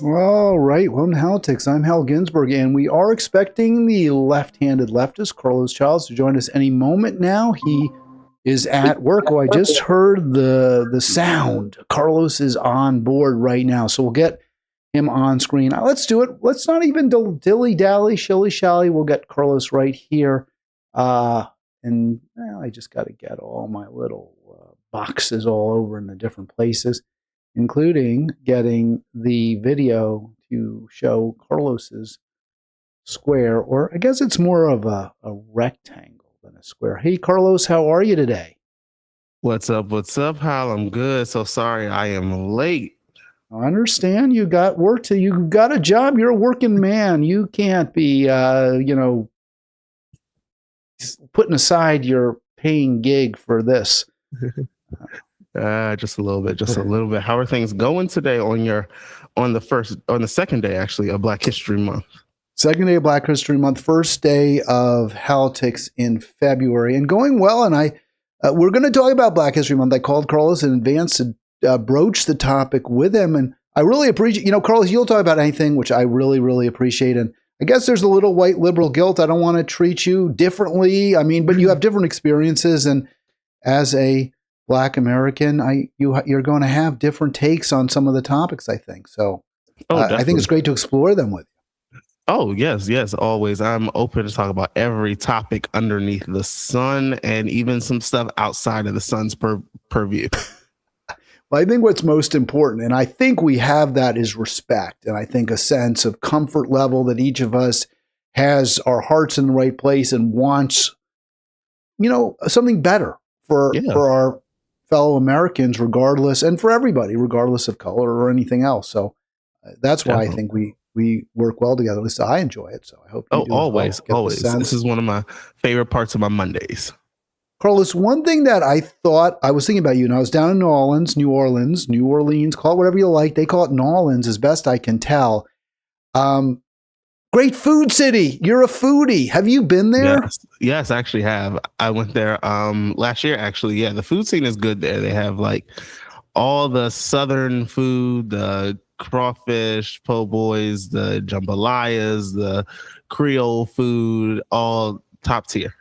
All right, welcome to Halitics. I'm Hal Ginsberg, and we are expecting the left-handed leftist, Carlos Childs, to join us any moment now. He is at work. Oh, I just heard the sound. Carlos is on board right now, so we'll get him on screen. Let's do it. Let's not even dilly-dally, shilly-shally. We'll get Carlos right here. I just got to get all my little boxes all over in the different places, including getting the video to show Carlos's square, or I guess it's more of a rectangle than a square. Hey, Carlos, how are you today? What's up? What's up, Hal? I'm good. So sorry I am late. I understand you got work to. You've got a job. You're a working man. You can't be, putting aside your paying gig for this. Just a little bit. How are things going today on the second day actually of Black History Month? Second day of Black History Month, first day of Halitics in February, and going well. And we're going to talk about Black History Month. I called Carlos in advance to broach the topic with him, and I really appreciate. Carlos, you'll talk about anything, which I really, really appreciate. And I guess there's a little white liberal guilt. I don't want to treat you differently. I mean, but you have different experiences, and as a Black American, you're going to have different takes on some of the topics, I think. So I think it's great to explore them with you. Oh, yes, always. I'm open to talk about every topic underneath the sun and even some stuff outside of the sun's purview. Well, I think what's most important, and I think we have that, is respect. And I think a sense of comfort level that each of us has our hearts in the right place and wants, something better for our fellow Americans, regardless, and for everybody, regardless of color or anything else. So that's why I think we work well together. At least I enjoy it. So I hope you do. Always. This is one of my favorite parts of my Mondays. Carlos, one thing that I thought, I was thinking about you, and I was down in New Orleans, call it whatever you like. They call it New Orleans, as best I can tell. Great food city. You're a foodie. Have you been there? Yes, I actually have. I went there last year, actually. Yeah, the food scene is good there. They have like all the Southern food, the crawfish, po' boys, the jambalayas, the Creole food, all top tier.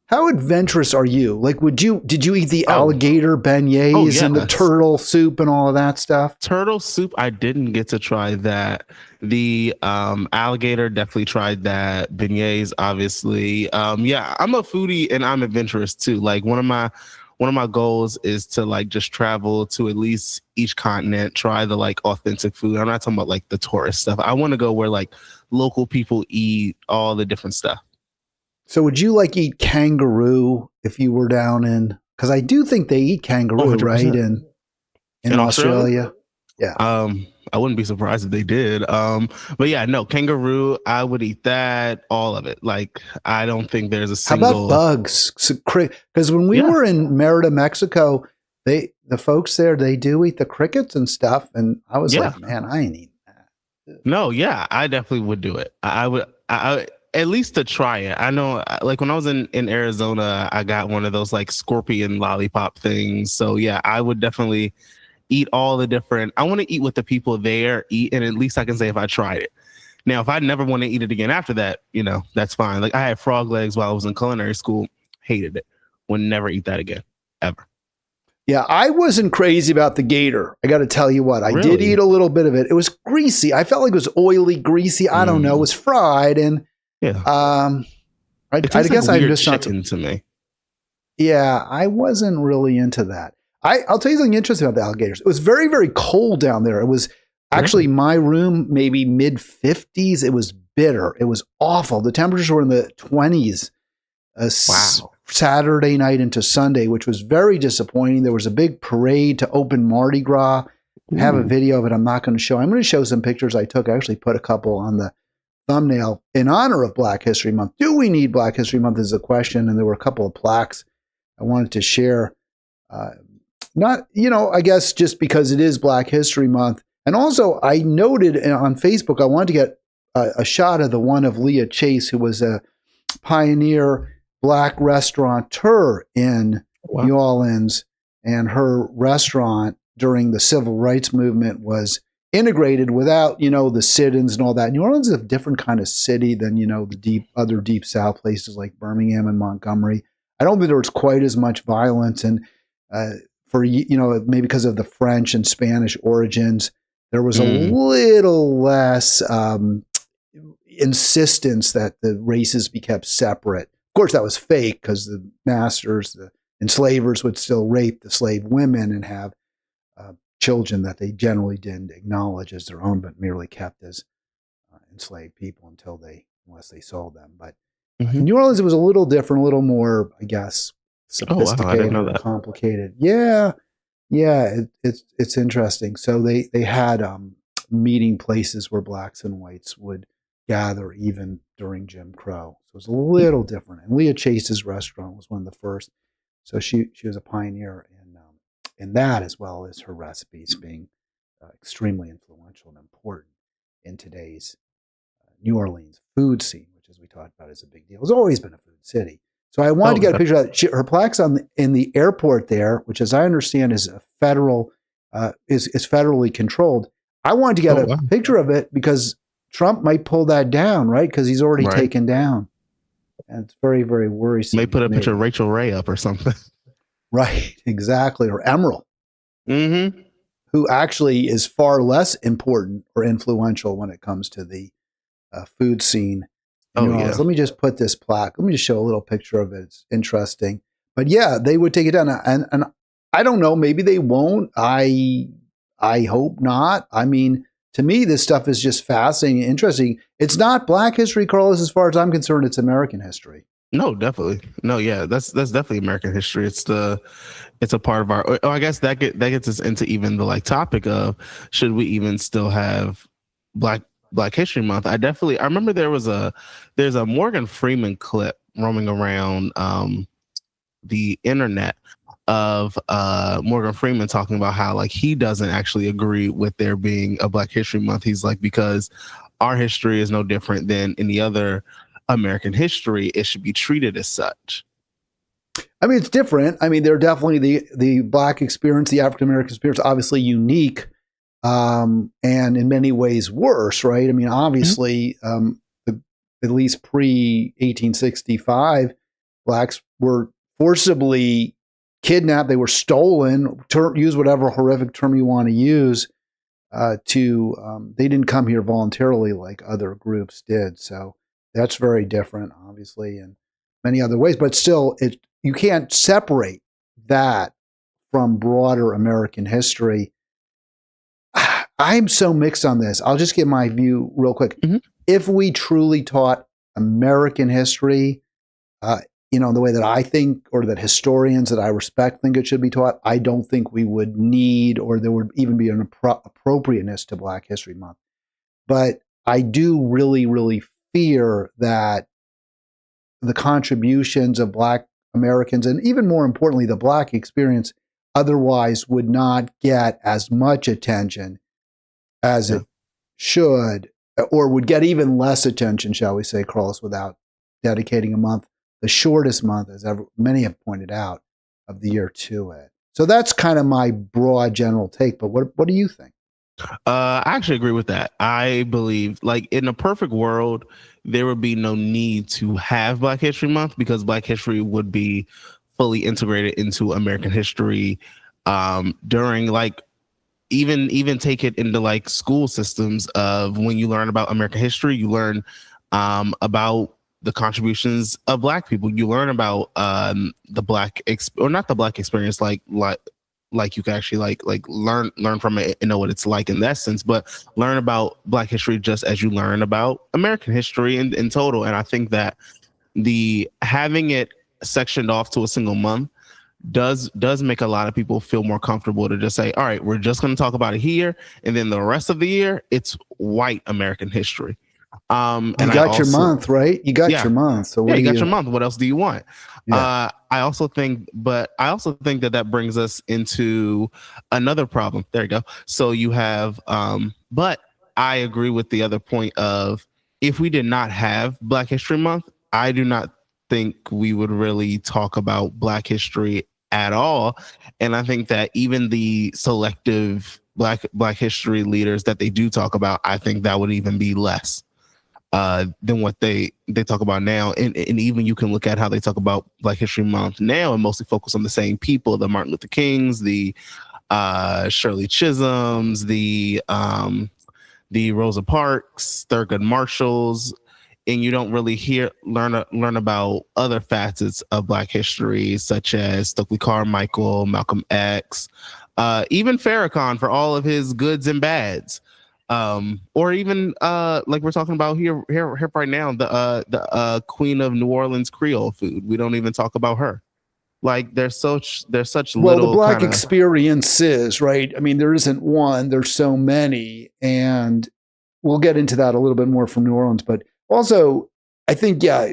How adventurous are you? Like, did you eat the alligator beignets and the turtle soup and all of that stuff? Turtle soup, I didn't get to try that. The alligator, definitely tried that. Beignets, obviously. I'm a foodie and I'm adventurous too. Like one of my goals is to like just travel to at least each continent, try the like authentic food. I'm not talking about like the tourist stuff. I want to go where like local people eat all the different stuff. So would you like eat kangaroo if you were down in, because I do think they eat kangaroo, right? In Australia? Yeah. I wouldn't be surprised if they did. But yeah, no, kangaroo, I would eat that, all of it. Like, I don't think there's a single. How about bugs? Because when we were in Merida, Mexico, the folks there, they do eat the crickets and stuff. And I was like, man, I ain't eating that. No, yeah, I definitely would do it. I would at least to try it. I know, like when I was in Arizona, I got one of those like scorpion lollipop things. So yeah, I would definitely eat all the different. I want to eat what the people there eat, and at least I can say if I tried it. Now, if I never want to eat it again after that, that's fine. Like I had frog legs while I was in culinary school, hated it. Would never eat that again, ever. Yeah, I wasn't crazy about the gator. I got to tell you what, I did eat a little bit of it. It was greasy. I felt like it was oily, greasy. I don't know. It was fried, and I guess I'm just not to me. Yeah, I wasn't really into that. I'll tell you something interesting about the alligators. It was very, very cold down there. It was actually my room, maybe mid 50s. It was bitter. It was awful. The temperatures were in the 20s. Wow. Saturday night into Sunday, which was very disappointing. There was a big parade to open Mardi Gras. I have a video of it I'm not going to show. I'm going to show some pictures I took. I actually put a couple on the thumbnail in honor of Black History Month. Do we need Black History Month is a question, and there were a couple of plaques I wanted to share. I guess just because it is Black History Month. And also I noted on Facebook, I wanted to get a shot of the one of Leah Chase, who was a pioneer Black restaurateur in New Orleans. And her restaurant during the civil rights movement was integrated without, the sit-ins and all that. New Orleans is a different kind of city than, the other deep South places like Birmingham and Montgomery. I don't think there was quite as much violence, and for maybe because of the French and Spanish origins, there was a little less insistence that the races be kept separate. Of course, that was fake because the masters, the enslavers, would still rape the slave women and have children that they generally didn't acknowledge as their own, but merely kept as enslaved people unless they sold them. But in New Orleans, it was a little different, a little more, I guess, sophisticated or complicated. Yeah, it's interesting. So they had meeting places where blacks and whites would gather even during Jim Crow. So it was a little different. And Leah Chase's restaurant was one of the first. So she was a pioneer in that, as well as her recipes being extremely influential and important in today's New Orleans food scene, which, as we talked about, is a big deal. It's always been a food city. So I wanted to get a picture of that. Her plaque's in the airport there, which, as I understand, is a federal is federally controlled. I wanted to get a picture of it because Trump might pull that down, right? Because he's already taken down. And it's very, very worrisome. May put a picture of Rachel Ray up or something. Right, exactly. Or Emerald, who actually is far less important or influential when it comes to the food scene. Let me just put this plaque. Let me just show a little picture of it. It's interesting. But yeah, they would take it down. And I don't know, maybe they won't. I hope not. I mean, to me, this stuff is just fascinating and interesting. It's not Black history, Carlos, as far as I'm concerned. It's American history. No, definitely. No, yeah, that's definitely American history. It's a part of our. I guess that gets us into even the topic of should we even still have Black History Month. I remember there's a Morgan Freeman clip roaming around the internet of Morgan Freeman talking about how he doesn't actually agree with there being a Black History Month. He's like, because our history is no different than any other American history, it should be treated as such. I mean, it's different. I mean, they're definitely the Black experience, the African American experience, obviously unique, and in many ways worse, right? I mean, obviously, at least pre 1865, Blacks were forcibly kidnapped. They were stolen. Use whatever horrific term you want to use. They didn't come here voluntarily like other groups did. So that's very different, obviously, in many other ways. But still, you can't separate that from broader American history. I'm so mixed on this. I'll just give my view real quick. If we truly taught American history, in the way that I think, or that historians that I respect think it should be taught, I don't think we would need, or there would even be an appropriateness to Black History Month. But I do really, really fear that the contributions of Black Americans, and even more importantly, the Black experience, otherwise would not get as much attention as it should, or would get even less attention, shall we say, Carlos, without dedicating a month, the shortest month, as many have pointed out, of the year to it. So that's kind of my broad general take. But what do you think? I actually agree with that. I believe, in a perfect world, there would be no need to have Black History Month because Black history would be fully integrated into American history during even take it into school systems of when you learn about American history, you learn about the contributions of Black people. You learn about the Black or not the Black experience, you can actually learn from it and know what it's like in that sense, but learn about Black history just as you learn about American history in total. And I think that the having it sectioned off to a single month does make a lot of people feel more comfortable to just say, all right, we're just going to talk about it here, and then the rest of the year it's white American history. And you got your month, right? You got your month. So you got your month. What else do you want? I also think that brings us into another problem. There you go. So you have, but I agree with the other point of if we did not have Black History Month, I do not think we would really talk about Black history at all. And I think that even the selective black history leaders that they do talk about, I think that would even be less than what they talk about now. And even you can look at how they talk about Black History Month now and mostly focus on the same people, the Martin Luther Kings, the Shirley Chisholms, the Rosa Parks, Thurgood Marshalls, and you don't really learn about other facets of Black history, such as Stokely Carmichael, Malcolm X, even Farrakhan for all of his goods and bads, or even like we're talking about here right now, the Queen of New Orleans Creole food. We don't even talk about her. Like there's such Well, the little Black kinda, experiences, right? I mean, there isn't one, there's so many. And we'll get into that a little bit more from New Orleans. But also, I think, yeah,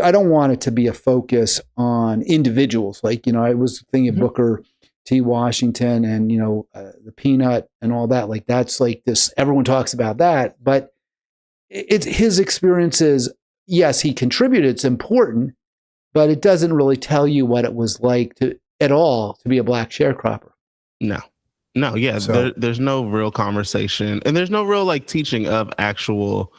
I don't want it to be a focus on individuals. Like, you know, I was thinking of Booker T. Washington and, you know, the Peanut and all that. Like, that's like this, everyone talks about that. But it's his experiences. Yes, he contributed. It's important, but it doesn't really tell you what it was like at all to be a Black sharecropper. No, yeah, so, there's no real conversation, and there's no real like teaching of actual,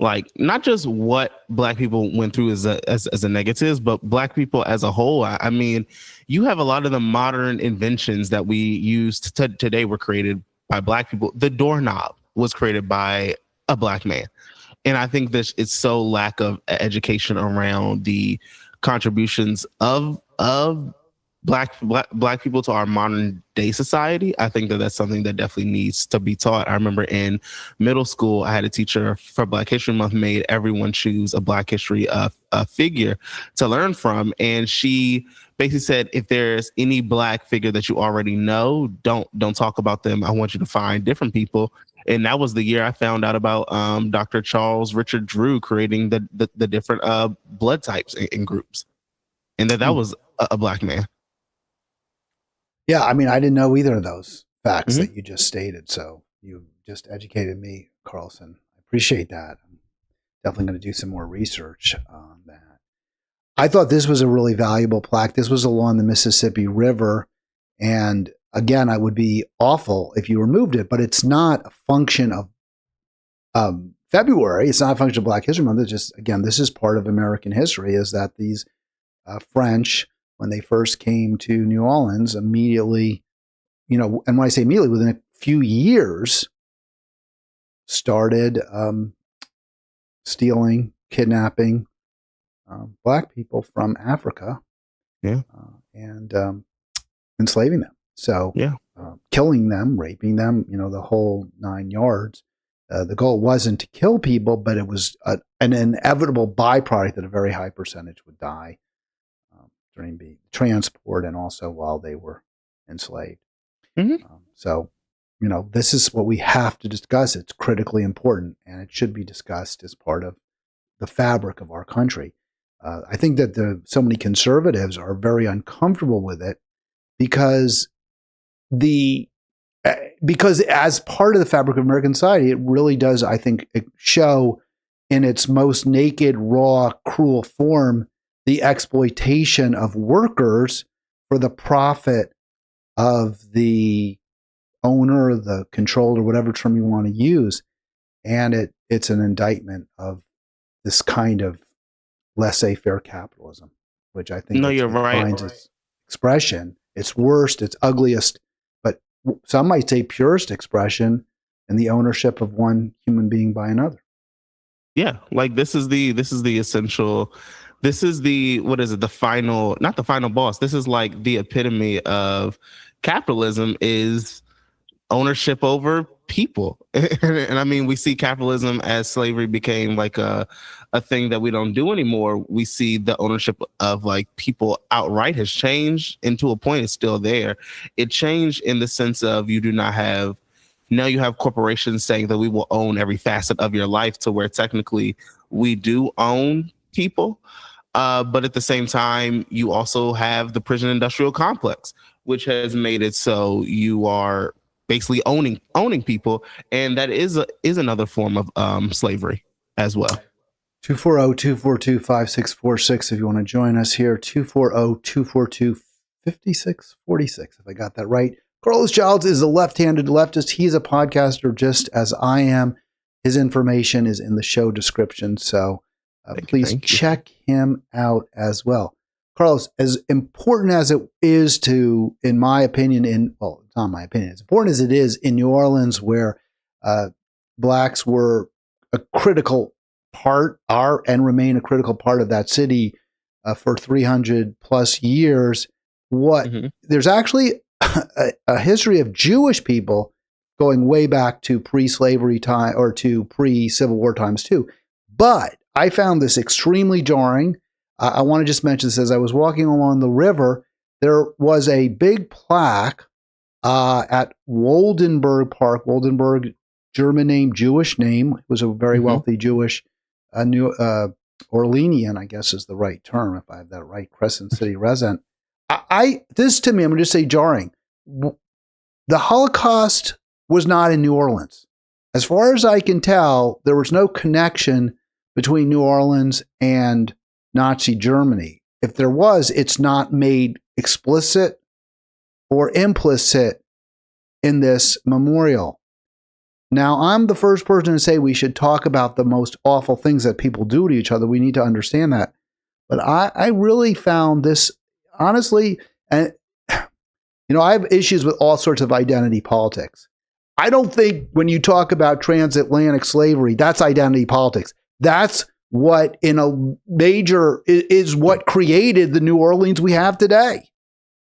like, not just what Black people went through as a negatives, but Black people as a whole. I mean, you have a lot of the modern inventions that we use today were created by Black people. The doorknob was created by a Black man. And I think that it's so lack of education around the contributions of black people to our modern day society. I think that that's something that definitely needs to be taught. I remember in middle school, I had a teacher for Black History Month made everyone choose a Black history figure to learn from. And she basically said, if there's any Black figure that you already know, don't talk about them. I want you to find different people. And that was the year I found out about Dr. Charles Richard Drew creating the different blood types in groups. And that was a Black man. Yeah, I mean, I didn't know either of those facts that you just stated. So you just educated me, Carlson. I appreciate that. I'm definitely going to do some more research on that. I thought this was a really valuable plaque. This was along the Mississippi River. And again, I would be awful if you removed it, but it's not a function of February. It's not a function of Black History Month. It's just, again, this is part of American history, is that these French, when they first came to New Orleans, immediately, you know, and when I say immediately, within a few years, started stealing, kidnapping Black people from Africa, and enslaving them. So, killing them, raping them, you know, the whole 9 yards. The goal wasn't to kill people, but it was an inevitable byproduct that a very high percentage would die during the transport and also while they were enslaved. So, you know, this is what we have to discuss. It's critically important, and it should be discussed as part of the fabric of our country. I think that so many conservatives are very uncomfortable with it because as part of the fabric of American society, it really does, I think, show in its most naked, raw, cruel form the exploitation of workers for the profit of the owner, the controller, whatever term you want to use. And it's an indictment of this kind of laissez-faire capitalism, which I think finds its expression. It's worst, it's ugliest, but some might say purest expression in the ownership of one human being by another. Yeah, like this is the essential. This is what is it? The final, not the final boss. This is like the epitome of capitalism, is ownership over people. And I mean, we see capitalism as slavery became like a thing that we don't do anymore. We see the ownership of like people outright has changed, and to a point it's still there. It changed in the sense of you have corporations saying that we will own every facet of your life, to where technically we do own people. But at the same time, you also have the prison industrial complex, which has made it so you are basically owning people, and that is another form of slavery as well. 240-242-5646 if you want to join us here. 240-242-5646 if I got that right. Carlos Childs is a left-handed leftist. He's a podcaster just as I am. His information is in the show description, so please check him out as well. Carlos, as important as it is to, in my opinion, it's not my opinion, as important as it is in New Orleans, where blacks were a critical part, are and remain a critical part of that city for 300 plus years. There's actually a history of Jewish people going way back to pre-slavery time or to pre-Civil War times too. But I found this extremely jarring. I want to just mention this. As I was walking along the river, there was a big plaque at Woldenberg Park. Woldenberg, German name, Jewish name. It was a very wealthy Jewish Orleanian, I guess is the right term, if I have that right, Crescent City resident. This to me, I'm going to just say jarring. The Holocaust was not in New Orleans. As far as I can tell, there was no connection between New Orleans and Nazi Germany. If there was, it's not made explicit or implicit in this memorial. Now, I'm the first person to say we should talk about the most awful things that people do to each other. We need to understand that. But I really found this, honestly, and I have issues with all sorts of identity politics. I don't think when you talk about transatlantic slavery, that's identity politics. That's what in a major is what created the New Orleans we have today.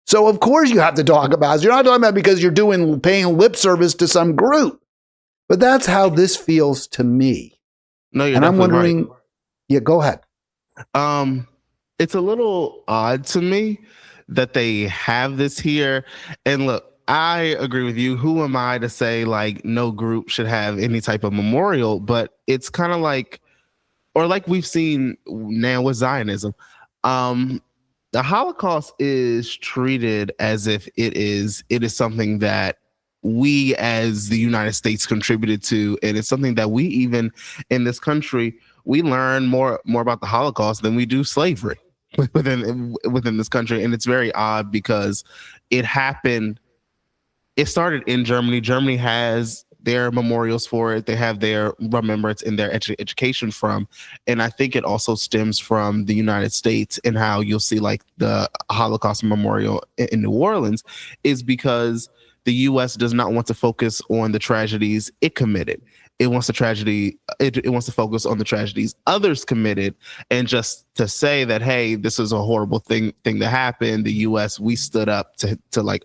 So of course you have to talk about it. You're not talking about it because you're paying lip service to some group. But that's how this feels to me. No, you're and I'm wondering, right. Yeah, go ahead. It's a little odd to me that they have this here. And look, I agree with you. Who am I to say like no group should have any type of memorial? But it's kind of like, or like we've seen now with Zionism, the Holocaust is treated as if it is something that we as the United States contributed to, and it's something that we even in this country we learn more about the Holocaust than we do slavery within this country. And it's very odd because it started in Germany. Germany has their memorials for it. They have their remembrance in their education from. And I think it also stems from the United States, and how you'll see like the Holocaust Memorial in New Orleans is because the U.S. does not want to focus on the tragedies it committed. It wants it wants to focus on the tragedies others committed, and just to say that, hey, this is a horrible thing that happened. The U.S. we stood up to like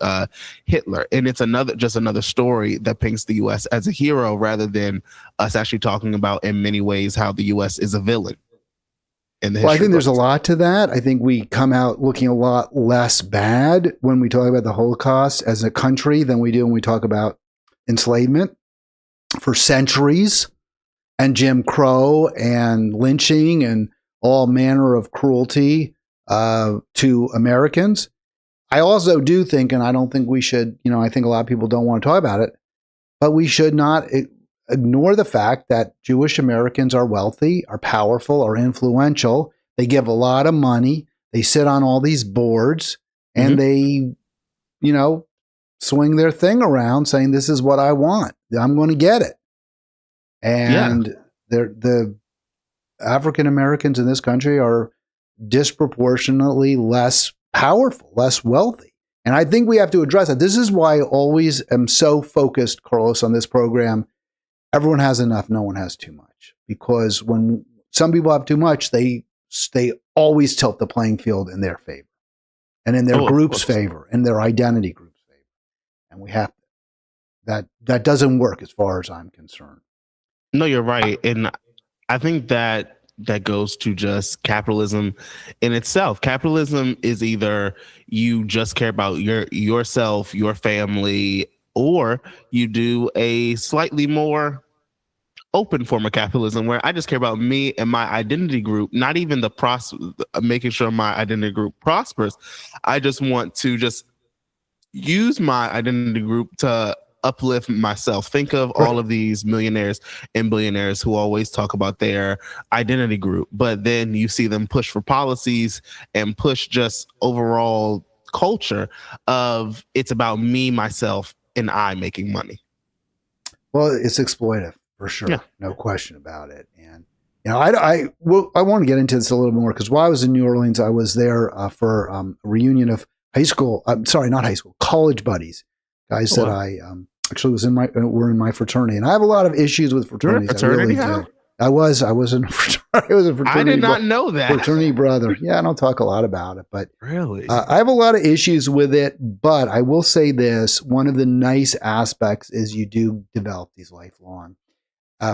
Hitler, and it's another story that paints the U.S. as a hero rather than us actually talking about in many ways how the U.S. is a villain. Well, I think there's a lot to that. I think we come out looking a lot less bad when we talk about the Holocaust as a country than we do when we talk about enslavement for centuries and Jim Crow and lynching and all manner of cruelty to Americans. I also do think, and I don't think we should, I think a lot of people don't want to talk about it, but we should not ignore the fact that Jewish Americans are wealthy, are powerful, are influential. They give a lot of money. They sit on all these boards and they, swing their thing around saying, this is what I want. I'm going to get it. And the African Americans in this country are disproportionately less powerful, less wealthy. And I think we have to address that. This is why I always am so focused, Carlos, on this program. Everyone has enough. No one has too much. Because when some people have too much, they always tilt the playing field in their favor and in their group's favor, in their identity group's favor. And we have that doesn't work as far as I'm concerned. No, you're right. And I think that goes to just capitalism in itself. Capitalism is either you just care about yourself, your family, or you do a slightly more open form of capitalism where I just care about me and my identity group, not even making sure my identity group prospers. I just want to just use my identity group to uplift myself. Think of all of these millionaires and billionaires who always talk about their identity group, but then you see them push for policies and push just overall culture of it's about me, myself, and I making money. Well, it's exploitive for sure. Yeah. No question about it. And, I want to get into this a little more because while I was in New Orleans, I was there for a reunion of high school. I'm sorry, not high school, college buddies, guys that I actually were in my fraternity. And I have a lot of issues with fraternities. Fraternity, I really do. I was in a fraternity. I was a fraternity. I did not know that. Fraternity brother. Yeah, I don't talk a lot about it, but really, I have a lot of issues with it. But I will say this: one of the nice aspects is you do develop these lifelong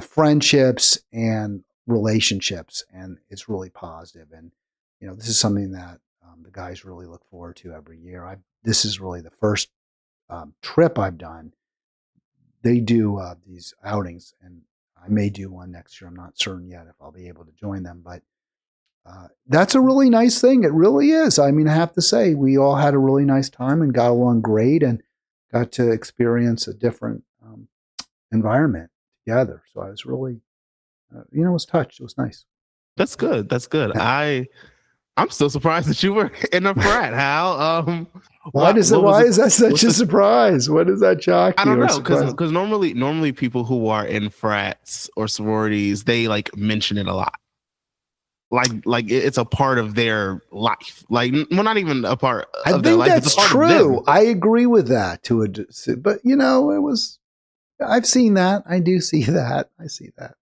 friendships and relationships, and it's really positive. And this is something that the guys really look forward to every year. This is really the first trip I've done. They do these outings, and I may do one next year. I'm not certain yet if I'll be able to join them, but that's a really nice thing. It really is. I mean, I have to say, we all had a really nice time and got along great and got to experience a different environment together. So I was really, was touched. It was nice. That's good. That's good. Yeah. I'm still surprised that you were in a frat, Hal. Why is that such a surprise? What does that shock you? I don't know, because normally people who are in frats or sororities, they like mention it a lot. Like it's a part of their life. Like, well, not even a part of their life. That's true. I agree with that but it was. I've seen that. I do see that. I see that.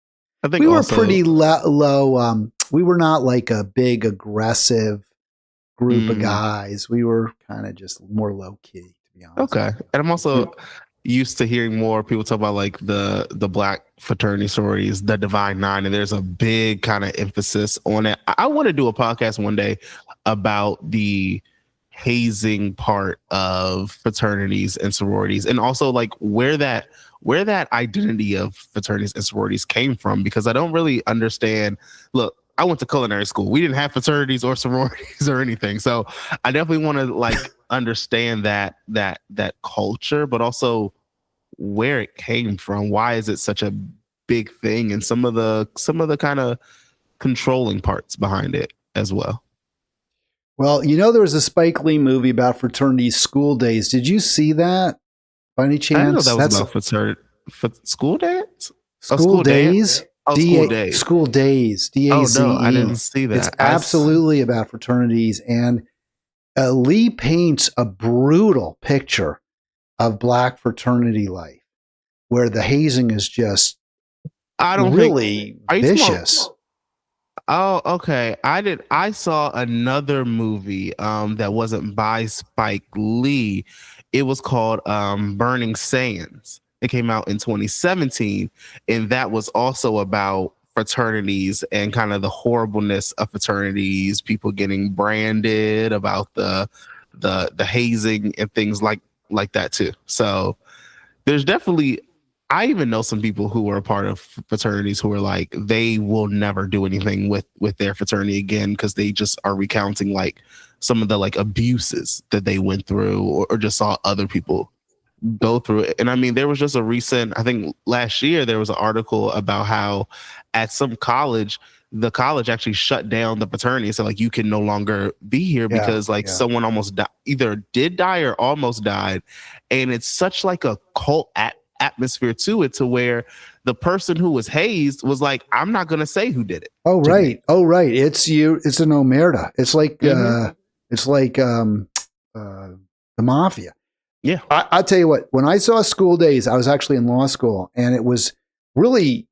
I think we were pretty low. We were not like a big aggressive group of guys. We were kind of just more low key, to be honest. Okay, and I'm also used to hearing more people talk about like the black fraternity sororities, the Divine Nine, and there's a big kind of emphasis on it. I want to do a podcast one day about the hazing part of fraternities and sororities, and also like where that identity of fraternities and sororities came from, because I don't really understand. Look, I went to culinary school. We didn't have fraternities or sororities or anything. So I definitely want to like understand that culture, but also where it came from. Why is it such a big thing? And some of the kind of controlling parts behind it as well. Well, there was a Spike Lee movie about fraternities, School Days. Did you see that by any chance? I didn't know that was about school dance? School Days? School Days. School Days. DAZE. Oh, no, I didn't see that. It's absolutely about fraternities. And Lee paints a brutal picture of black fraternity life where the hazing is just really vicious. Oh, okay. I saw another movie that wasn't by Spike Lee. It was called Burning Sands. It came out in 2017, and that was also about fraternities and kind of the horribleness of fraternities, people getting branded, about the hazing and things like that too. So there's definitely, I even know some people who are a part of fraternities who are like, they will never do anything with their fraternity again because they just are recounting like some of the like abuses that they went through or just saw other people go through it. And I mean, there was just a recent, I think last year, there was an article about how at some college, the college actually shut down the fraternity. So like, you can no longer be here because someone almost either did die or almost died. And it's such like a cult atmosphere to it, to where the person who was hazed was like, I'm not going to say who did it. Oh, right. Oh, right. It's you. It's an omerta. It's like, the mafia. Yeah. I'll tell you what, when I saw School Days, I was actually in law school, and it was really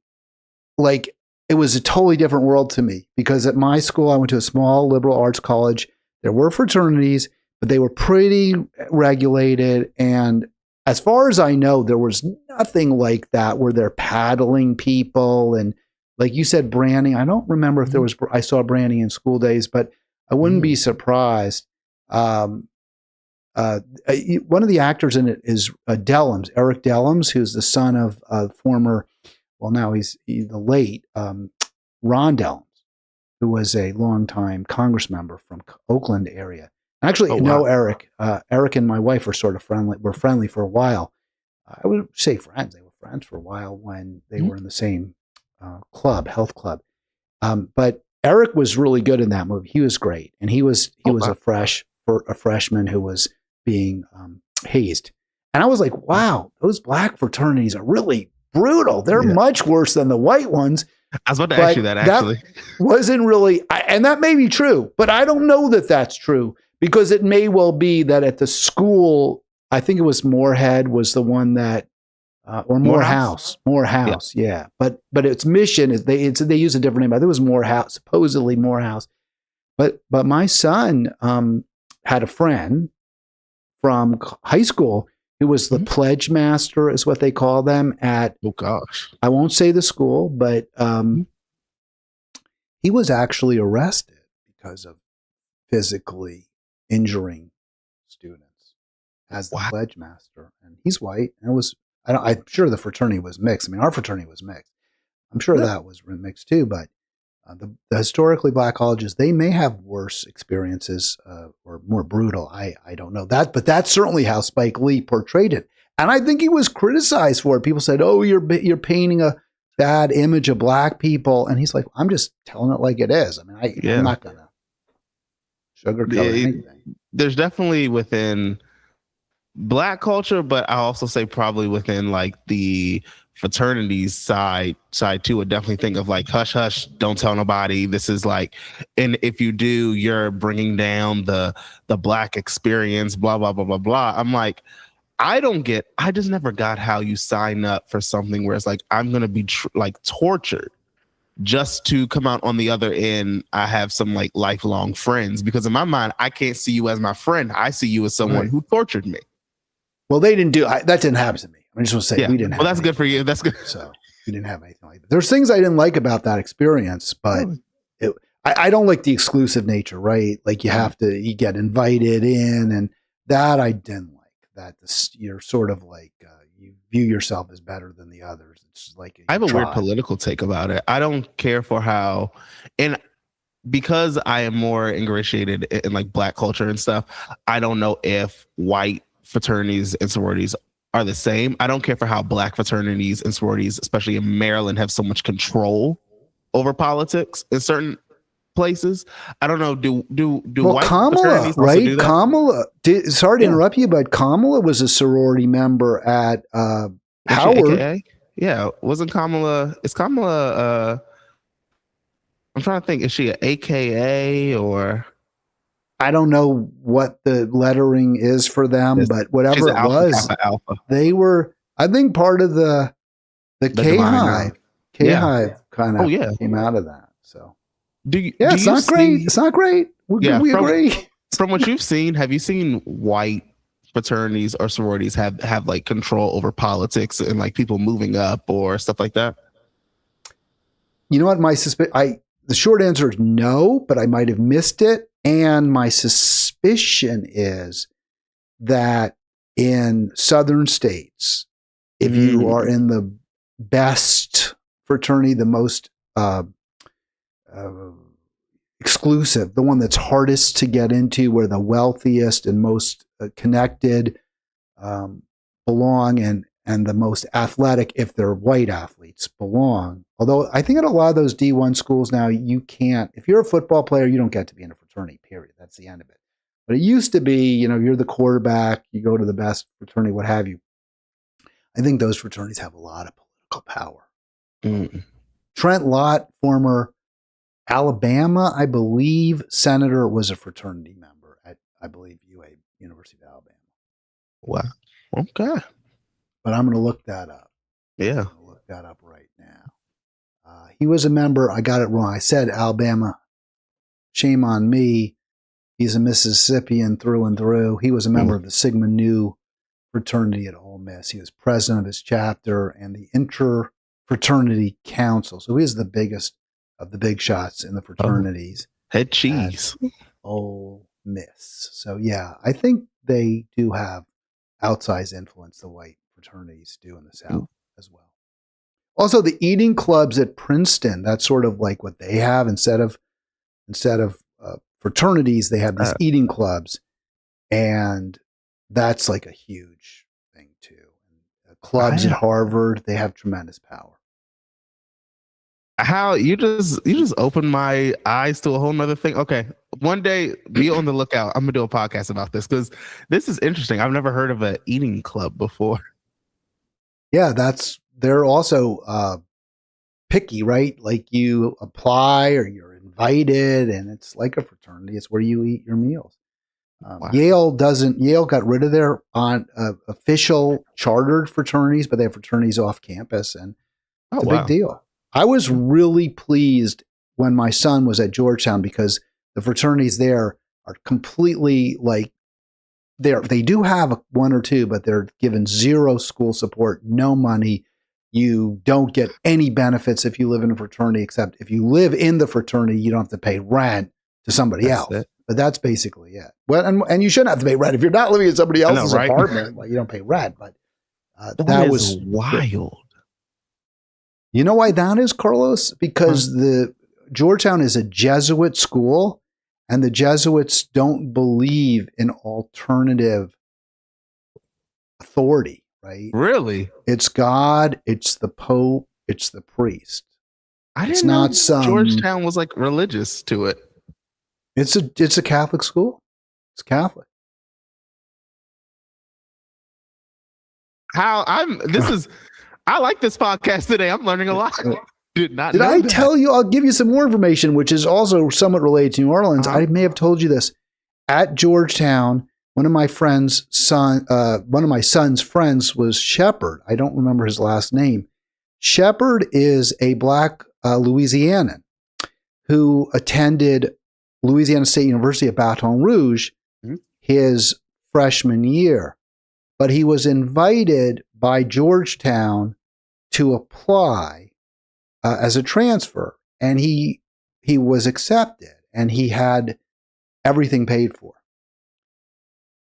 like, it was a totally different world to me, because at my school, I went to a small liberal arts college. There were fraternities, but they were pretty regulated. And as far as I know, there was nothing like that where they're paddling people. And like you said, branding. I don't remember if I saw branding in School Days, but I wouldn't be surprised. One of the actors in it is Dems, Eric Dems, who's the son of former, well, now he's the late Ron Dems, who was a longtime Congress member from Oakland area. Actually, no, Eric. Eric and my wife are sort of friendly. We're friendly for a while. I would say friends. They were friends for a while when they were in the same health club. But Eric was really good in that movie. He was great, and he was a fresh a freshman who was being hazed. And I was like, wow, those black fraternities are really brutal. They're much worse than the white ones. I was about to ask you that, actually. That wasn't really, and that may be true, but I don't know that that's true, because it may well be that at the school, I think it was Moorhead was the one that, or Morehouse, yeah. But its mission is they use a different name. I think it was Morehouse, supposedly Morehouse. But my son had a friend from high school who was the pledge master, is what they call them at. Oh gosh, I won't say the school, but he was actually arrested because of physically injuring students as the pledge master, and he's white. And it was, I'm sure the fraternity was mixed. I mean, our fraternity was mixed. I'm sure that was mixed too, but the historically black colleges, they may have worse experiences or more brutal. I don't know that, but that's certainly how Spike Lee portrayed it. And I think he was criticized for it. People said, oh, you're painting a bad image of black people. And he's like, I'm just telling it like it is. I mean, I'm not going to sugarcoat anything. There's definitely within black culture, but I also say probably within like the fraternities side too, would definitely think of like, hush hush, don't tell nobody, this is like, and if you do, you're bringing down the black experience, blah blah blah blah blah. I'm like, I just never got how you sign up for something where it's like, I'm gonna be like tortured just to come out on the other end. I have some like lifelong friends, because in my mind, I can't see you as my friend. I see you as someone who tortured me. Well, they didn't do that. Didn't happen to me. I just want to say we didn't. Well, that's good for you. That's good. So we didn't have anything like that. There's things I didn't like about that experience, but I don't like the exclusive nature, right? Like you get invited in, and that I didn't like. That you're sort of like you view yourself as better than the others. It's like I have a weird political take about it. I don't care for how, and because I am more ingratiated in like black culture and stuff, I don't know if white fraternities and sororities are the same. I don't care for how black fraternities and sororities, especially in Maryland, have so much control over politics in certain places. I don't know. Do white Kamala, right? Do Kamala. Sorry to interrupt you, but Kamala was a sorority member at Howard. AKA? Yeah, wasn't Kamala? Is Kamala? I'm trying to think. Is she an AKA or? I don't know what the lettering is for them, but whatever it was, alpha. They were, I think, part of the K-Hive. K-Hive kind of came out of that. So, it's not great. It's not great. We agree. From what you've seen, have you seen white fraternities or sororities have like control over politics and like people moving up or stuff like that? You know what? The short answer is no, but I might have missed it. And my suspicion is that in southern states, if you are in the best fraternity, the most exclusive, the one that's hardest to get into, where the wealthiest and most connected belong, and the most athletic, if they're white athletes, belong. Although I think at a lot of those D1 schools now, you can't, if you're a football player, you don't get to be in a fraternity, period. That's the end of it. But it used to be, you're the quarterback, you go to the best fraternity, what have you. I think those fraternities have a lot of political power. Trent Lott, former Alabama, I believe, senator, was a fraternity member at, I believe, University of Alabama. Wow. Okay. But I'm going to look that up. Yeah. I'm going to look that up right now. He was a member. I got it wrong. I said Alabama. Shame on me. He's a Mississippian through and through. He was a member of the Sigma Nu fraternity at Ole Miss. He was president of his chapter and the Interfraternity Council. So he is the biggest of the big shots in the fraternities. Head cheese. Ole Miss. So yeah, I think they do have outsized influence, the white fraternities do in the South as well. Also, the eating clubs at Princeton, that's sort of like what they have. Instead of fraternities, they have these eating clubs, and that's like a huge thing too. Clubs at Harvard, they have tremendous power. How you just opened my eyes to a whole nother thing. Okay, one day, be on the lookout. I'm gonna do a podcast about this because this is interesting. I've never heard of an eating club before. Yeah, they're also picky, right? Like you apply or you're invited, and it's like a fraternity. It's where you eat your meals. Wow. Yale got rid of their official chartered fraternities, but they have fraternities off campus, and it's a big deal. I was really pleased when my son was at Georgetown because the fraternities there are completely like they do have one or two, but they're given zero school support, no money. You don't get any benefits if you live in a fraternity, except if you live in the fraternity, you don't have to pay rent to somebody else. But that's basically it. Well, and you shouldn't have to pay rent if you're not living in somebody else's apartment. Well, you don't pay rent, but that was wild. You know why that is, Carlos? Because the Georgetown is a Jesuit school, and the Jesuits don't believe in alternative authority, right? Really? It's God, it's the Pope, it's the priest. I didn't know Georgetown was like religious to it. It's a Catholic school. It's Catholic. I like this podcast today. I'm learning a lot. Did I tell you? I'll give you some more information, which is also somewhat related to New Orleans. I may have told you this. At Georgetown, one of my son's friends was Shepard. I don't remember his last name. Shepard is a black Louisianan who attended Louisiana State University at Baton Rouge his freshman year. But he was invited by Georgetown to apply as a transfer, and he was accepted, and he had everything paid for.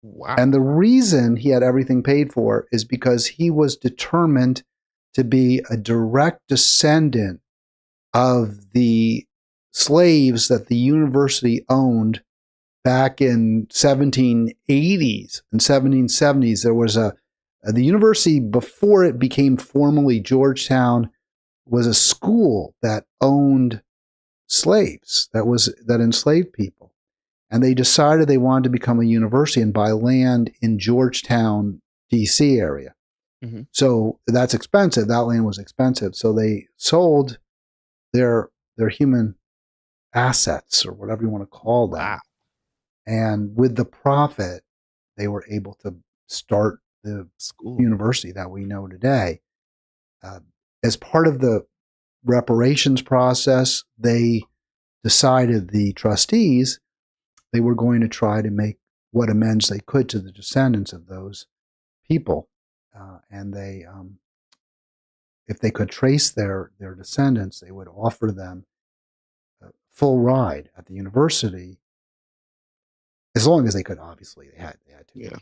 Wow. And the reason he had everything paid for is because he was determined to be a direct descendant of the slaves that the university owned back in 1780s and 1770s. There was the university, before it became formally Georgetown, was a school that owned slaves, that enslaved people. And they decided they wanted to become a university and buy land in Georgetown, D.C. area. Mm-hmm. So that's expensive. That land was expensive. So they sold their human assets, or whatever you want to call them. Wow. And with the profit, they were able to start the school university that we know today. As part of the reparations process, they decided, the trustees, they were going to try to make what amends they could to the descendants of those people. And they, if they could trace their descendants, they would offer them a full ride at the university, as long as they could. Obviously, they had to. Yeah,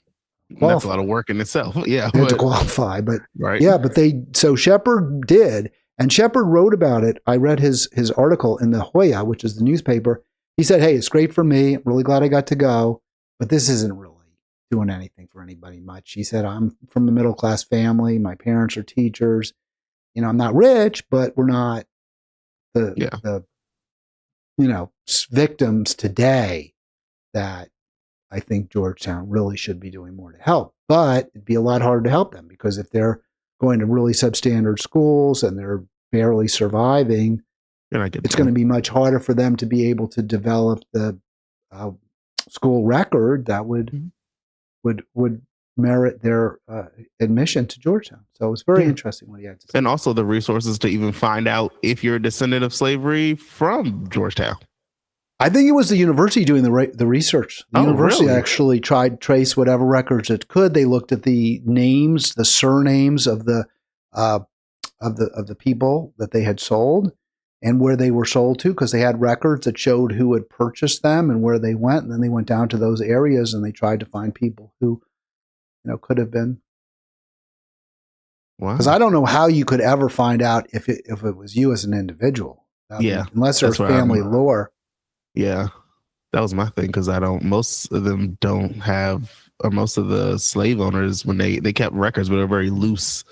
that's a lot of work in itself. Yeah, they had to qualify, but right. Yeah, but so Shepard did, and Shepard wrote about it. I read his article in the Hoya, which is the newspaper. He said, "Hey, it's great for me. I'm really glad I got to go, but this isn't really doing anything for anybody much." He said, "I'm from a middle class family. My parents are teachers. You know, I'm not rich, but we're not the victims today that I think Georgetown really should be doing more to help. But it'd be a lot harder to help them, because if they're going to really substandard schools and they're barely surviving, it's going to be much harder for them to be able to develop the school record that would merit their admission to Georgetown." So it's very interesting what he had to say. And also the resources to even find out if you're a descendant of slavery from Georgetown. I think it was the university doing the research. The university actually tried to trace whatever records it could. They looked at the names, the surnames of the people that they had sold and where they were sold to, because they had records that showed who had purchased them and where they went. And then they went down to those areas and they tried to find people who, could have been. Wow. Because I don't know how you could ever find out if it was you as an individual. Unless there's family lore. Yeah, that was my thing, because most of them don't have, or most of the slave owners, when they kept records, but they're very loose.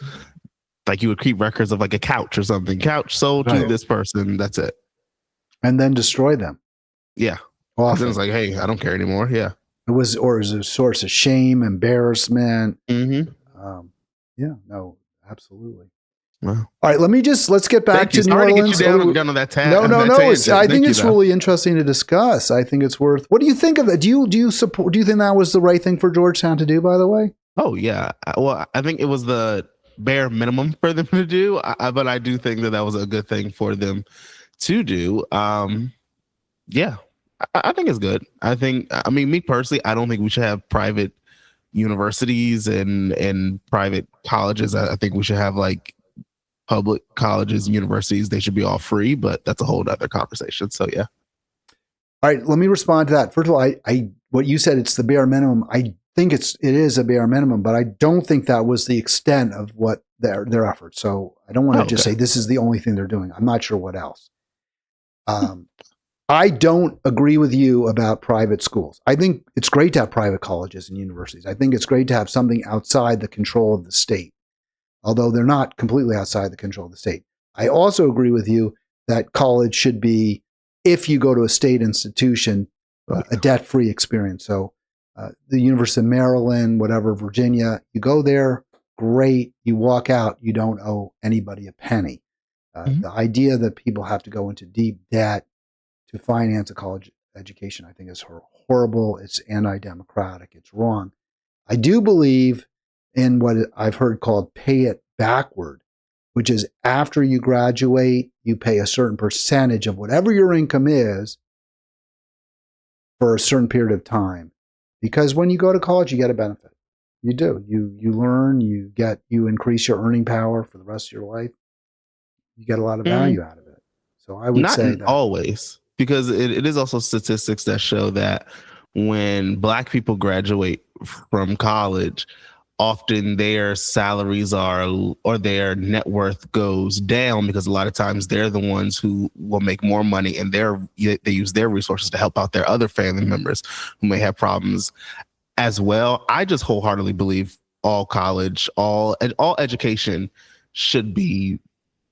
Like you would keep records of like a couch or something. Couch sold to this person. That's it. And then destroy them. Yeah. Because then it's Often. like, hey, I don't care anymore. Yeah. It was a source of shame, embarrassment. Mm-hmm. Yeah, no, absolutely. Wow. All right, let's get back Thank you. to New Sorry to get you Orleans. down on that No, on no, that no. I tangent. think Thank you, it's though. really interesting to discuss. I think it's worth. What do you think of that? Do you support? Do you think that was the right thing for Georgetown to do? By the way. Oh yeah. Well, I think it was the bare minimum for them to do, but I do think that was a good thing for them to do. Yeah, I think it's good. I mean, me personally, I don't think we should have private universities and private colleges. I think we should have like public colleges and universities. They should be all free, but that's a whole other conversation. So yeah. All right, let me respond to that. First of all, I what you said, it's the bare minimum. I think it is a bare minimum, but I don't think that was the extent of what their efforts. So I don't want to just say this is the only thing they're doing. I'm not sure what else. I don't agree with you about private schools. I think it's great to have private colleges and universities. I think it's great to have something outside the control of the state, although they're not completely outside the control of the state. I also agree with you that college should be, if you go to a state institution, a debt-free experience. So the University of Maryland, whatever, Virginia, you go there, great. You walk out, you don't owe anybody a penny. The idea that people have to go into deep debt to finance a college education, I think is horrible. It's anti-democratic. It's wrong. I do believe in what I've heard called pay it backward, which is after you graduate, you pay a certain percentage of whatever your income is for a certain period of time. Because when you go to college, you get a benefit. You do. You learn, you increase your earning power for the rest of your life. You get a lot of value out of it. So I would say that. Not always, because it is also statistics that show that when Black people graduate from college, often their salaries or their net worth goes down, because a lot of times they're the ones who will make more money, and they use their resources to help out their other family members who may have problems as well. I just wholeheartedly believe all education should be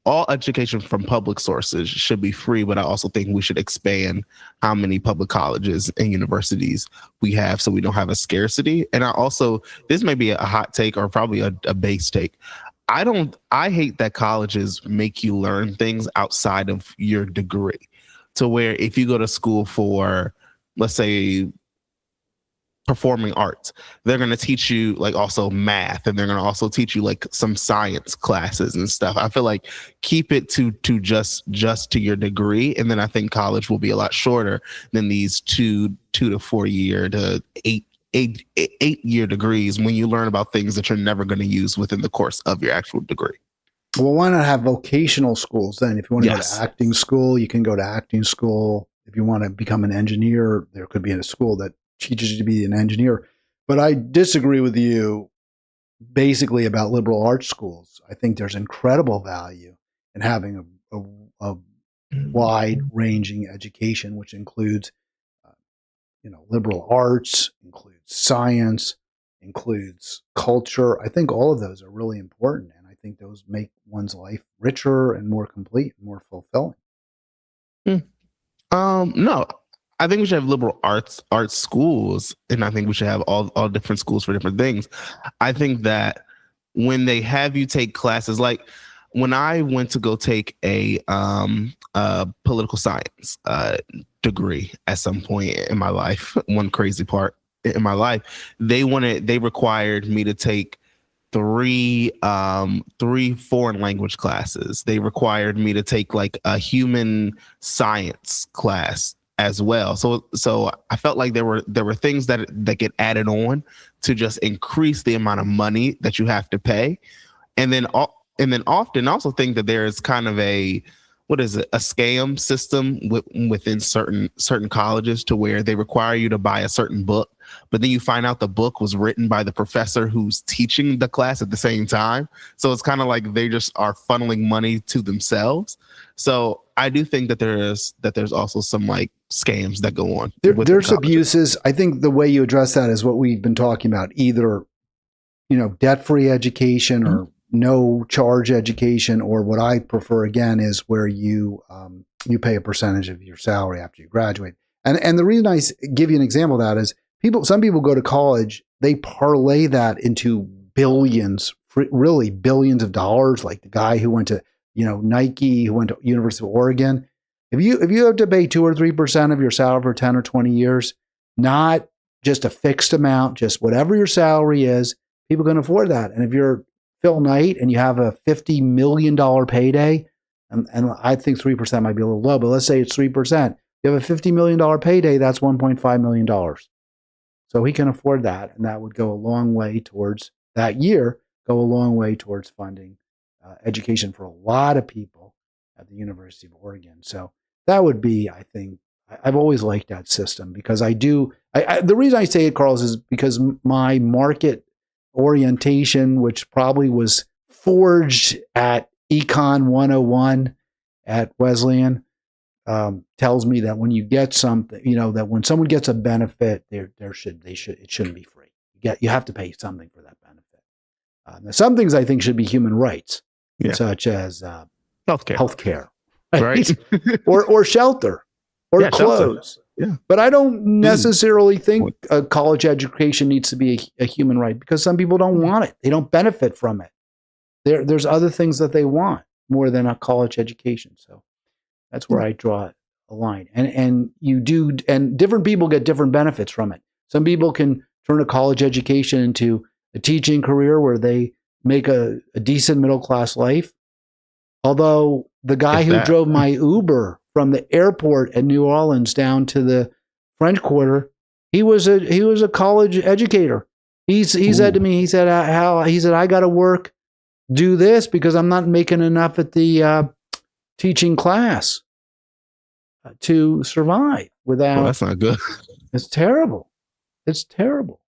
all education from public sources should be free, but I also think we should expand how many public colleges and universities we have so we don't have a scarcity. And this may be a hot take or probably a base take. I hate that colleges make you learn things outside of your degree, to where if you go to school for, let's say, performing arts, they're going to teach you like also math, and they're going to also teach you like some science classes and stuff. I feel like keep it to just to your degree, and then I think college will be a lot shorter than these 2 to 4 year to 8 year degrees, when you learn about things that you're never going to use within the course of your actual degree. Well, why not have vocational schools then? If you want to go to acting school, you can go to acting school. If you want to become an engineer, there could be a school that teaches you to be an engineer. But I disagree with you basically about liberal arts schools. I think there's incredible value in having a wide-ranging education, which includes, liberal arts, includes science, includes culture. I think all of those are really important, and I think those make one's life richer and more complete and more fulfilling. No, I think we should have liberal arts schools, and I think we should have all different schools for different things. I think that when they have you take classes, like when I went to go take a political science degree at some point in my life, one crazy part in my life, they required me to take three foreign language classes. They required me to take like a human science class as well. So I felt like there were things that get added on to just increase the amount of money that you have to pay. And then often also think that there is kind of a scam system within certain colleges, to where they require you to buy a certain book, but then you find out the book was written by the professor who's teaching the class at the same time. So it's kind of like they just are funneling money to themselves. So I do think that there's also some like scams that go on. There's abuses. I think the way you address that is what we've been talking about, either, debt-free education or no charge education, or what I prefer again is where you pay a percentage of your salary after you graduate. And the reason give you an example of that is some people go to college, they parlay that into billions, really billions of dollars. Like the guy who went to, Nike, who went to University of Oregon. If you have to pay 2 or 3% of your salary for 10 or 20 years, not just a fixed amount, just whatever your salary is, people can afford that. And if you're Phil Knight and you have a $50 million payday, and I think 3% might be a little low, but let's say it's 3%. You have a $50 million payday, that's $1.5 million. So he can afford that, and that would go a long way towards that year, go a long way towards funding education for a lot of people at the University of Oregon. So that would be, I think, I've always liked that system because the reason I say it, Carlos, is because my market orientation, which probably was forged at Econ 101 at Wesleyan, tells me that when you get something, that when someone gets a benefit, it shouldn't be free. You have to pay something for that benefit. Now some things I think should be human rights, such as healthcare, right? or shelter, or clothes. Shelter. Yeah. But I don't necessarily think a college education needs to be a human right because some people don't want it. They don't benefit from it. There's other things that they want more than a college education. So that's where I draw a line. And different people get different benefits from it. Some people can turn a college education into a teaching career where they make a decent middle-class life. Although the guy who drove my Uber from the airport at New Orleans down to the French Quarter, he was a college educator. He said to me, he said, I got to work, do this because I'm not making enough at the teaching class to survive without. Well, that's not good. It's terrible. It's terrible.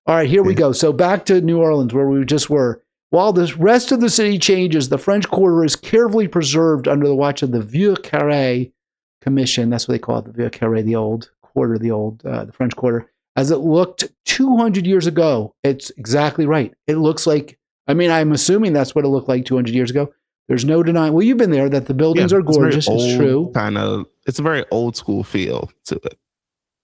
All right, here we go. So back to New Orleans where we just were. While the rest of the city changes, the French Quarter is carefully preserved under the watch of the Vieux Carré Commission. That's what they call it, the Vieux Carré, the old quarter, the French Quarter. As it looked 200 years ago, it's exactly right. It looks like, I'm assuming that's what it looked like 200 years ago. There's no denying. Well, you've been there, that the buildings are gorgeous. It's true. It's a very old school feel to it.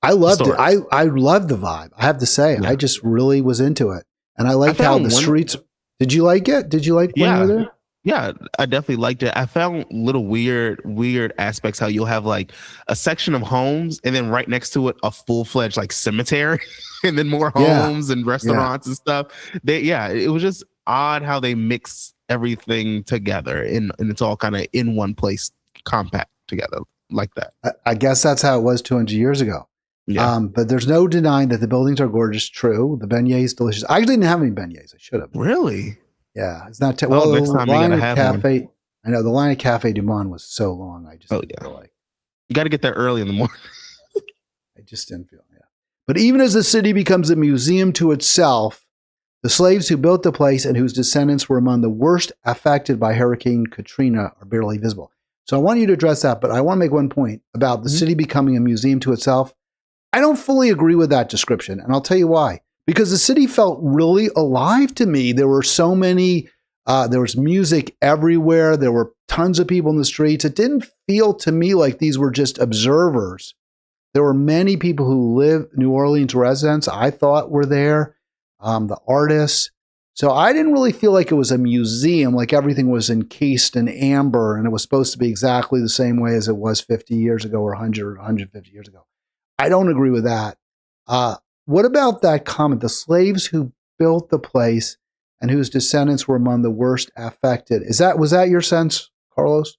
I loved it. I loved the vibe. I have to say, I just really was into it. And I liked how the streets. Did you like it? Did you like when you were there? Yeah, I definitely liked it. I found little weird aspects, how you'll have like a section of homes and then right next to it, a full-fledged like cemetery and then more homes and restaurants and stuff. It was just odd how they mix everything together and it's all kind of in one place, compact together like that. I guess that's how it was 200 years ago. Yeah. But there's no denying that the buildings are gorgeous. True. The beignets delicious. I actually didn't have any beignets. I should have. Really? Yeah. It's not. Next time you gotta have Cafe. one. I know the line at Cafe Du Monde was so long. I just didn't feel like. You got to get there early in the morning. I just didn't feel. Yeah. But even as the city becomes a museum to itself, the slaves who built the place and whose descendants were among the worst affected by Hurricane Katrina are barely visible. So I want you to address that, but I want to make one point about the city becoming a museum to itself. I don't fully agree with that description, and I'll tell you why. Because the city felt really alive to me. There were so many, there was music everywhere. There were tons of people in the streets. It didn't feel to me like these were just observers. There were many people who live, New Orleans residents, I thought were there, the artists. So I didn't really feel like it was a museum, like everything was encased in amber and it was supposed to be exactly the same way as it was 50 years ago or 100 or 150 years ago. I don't agree with that. What about that comment? The slaves who built the place and whose descendants were among the worst affected. Was that your sense, Carlos?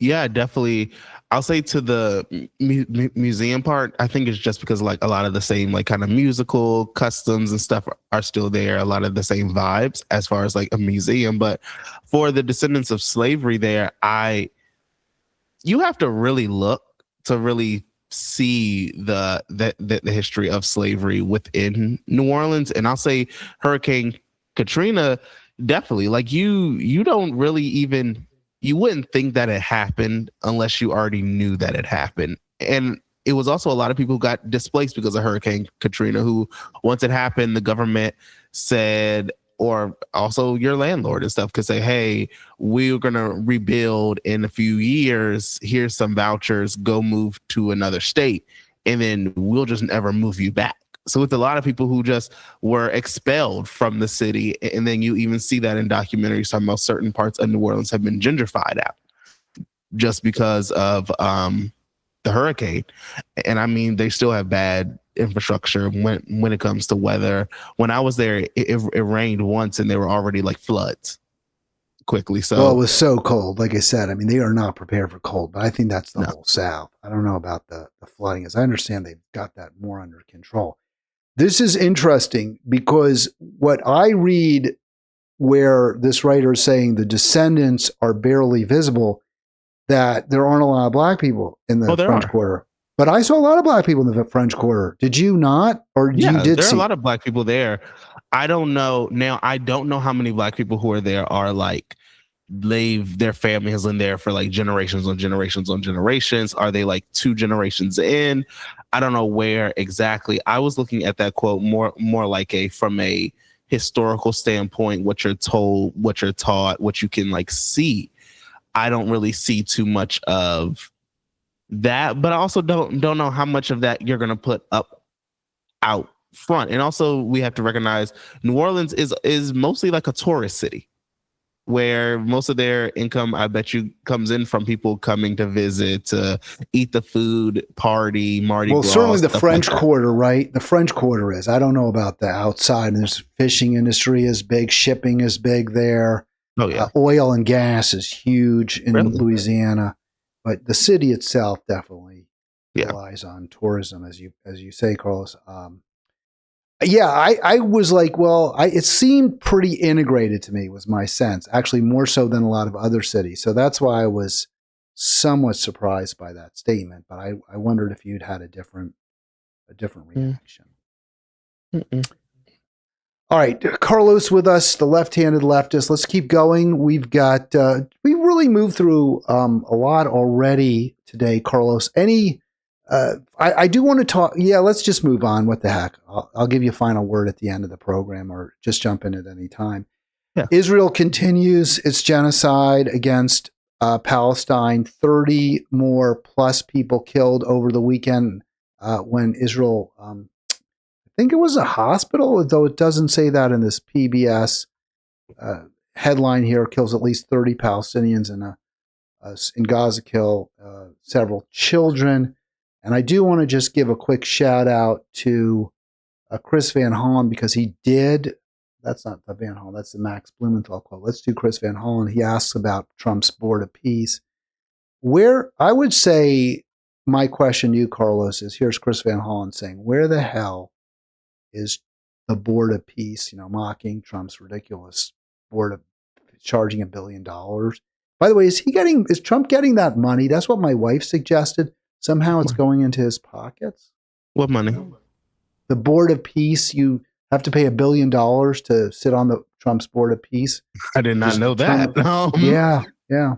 Yeah, definitely. I'll say to the museum part, I think it's just because like a lot of the same like kind of musical customs and stuff are still there. A lot of the same vibes as far as like a museum. But for the descendants of slavery there, you have to really look to really see the history of slavery within New Orleans. And I'll say Hurricane Katrina, definitely, like you don't really even, you wouldn't think that it happened unless you already knew that it happened. And it was also a lot of people who got displaced because of Hurricane Katrina, who once it happened, the government said or also your landlord and stuff could say, hey, we're going to rebuild in a few years. Here's some vouchers. Go move to another state. And then we'll just never move you back. So with a lot of people who just were expelled from the city, and then you even see that in documentaries talking about certain parts of New Orleans have been gentrified out just because of the hurricane. And I mean, they still have bad infrastructure when it comes to weather. When I was there, it rained once and there were already like floods quickly. So well, it was so cold. Like I said, I mean, they are not prepared for cold, but I think that's the whole South. I don't know about the flooding, as I understand they've got that more under control. This is interesting because what I read where this writer is saying the descendants are barely visible, that there aren't a lot of black people in the French Quarter. But I saw a lot of black people in the French Quarter. Did you not? Or you did there are a lot of black people there. I don't know. Now, I don't know how many black people who are there are like, their family has been there for like generations on generations on generations. Are they like 2 generations in? I don't know where exactly. I was looking at that quote more like from a historical standpoint, what you're told, what you're taught, what you can like see. I don't really see too much of that, but I also don't know how much of that you're going to put up out front. And also we have to recognize New Orleans is mostly like a tourist city, where most of their income, I bet you, comes in from people coming to visit, to eat the food, party, Mardi Gras. Well, certainly the French Quarter, right? The French Quarter is. I don't know about the outside. And there's fishing industry is big, shipping is big there. Oh yeah, oil and gas is huge in Louisiana, but the city itself definitely relies on tourism, as you say, Carlos. I was like, well, it seemed pretty integrated to me, was my sense, actually more so than a lot of other cities. So that's why I was somewhat surprised by that statement. But I wondered if you'd had a different reaction. All right, Carlos with us, the left-handed leftist. Let's keep going. We've got we really moved through a lot already today, Carlos. I do want to talk. Yeah, let's just move on. What the heck? I'll give you a final word at the end of the program, or just jump in at any time. Yeah. Israel continues its genocide against Palestine. 30 more plus people killed over the weekend when Israel, I think it was a hospital, though it doesn't say that in this PBS headline here, kills at least 30 Palestinians in Gaza, kill several children. And I do want to just give a quick shout out to Chris Van Hollen, because he did. That's not the Van Hollen. That's the Max Blumenthal quote. Let's do Chris Van Hollen. He asks about Trump's board of peace. Where I would say my question to you, Carlos, is here's Chris Van Hollen saying, where the hell is the board of peace? Mocking Trump's ridiculous board of charging $1 billion. By the way, is Trump getting that money? That's what my wife suggested. Somehow it's going into his pockets. What money? The board of peace. You have to pay $1 billion to sit on the Trump's board of peace. I did not know that. Yeah.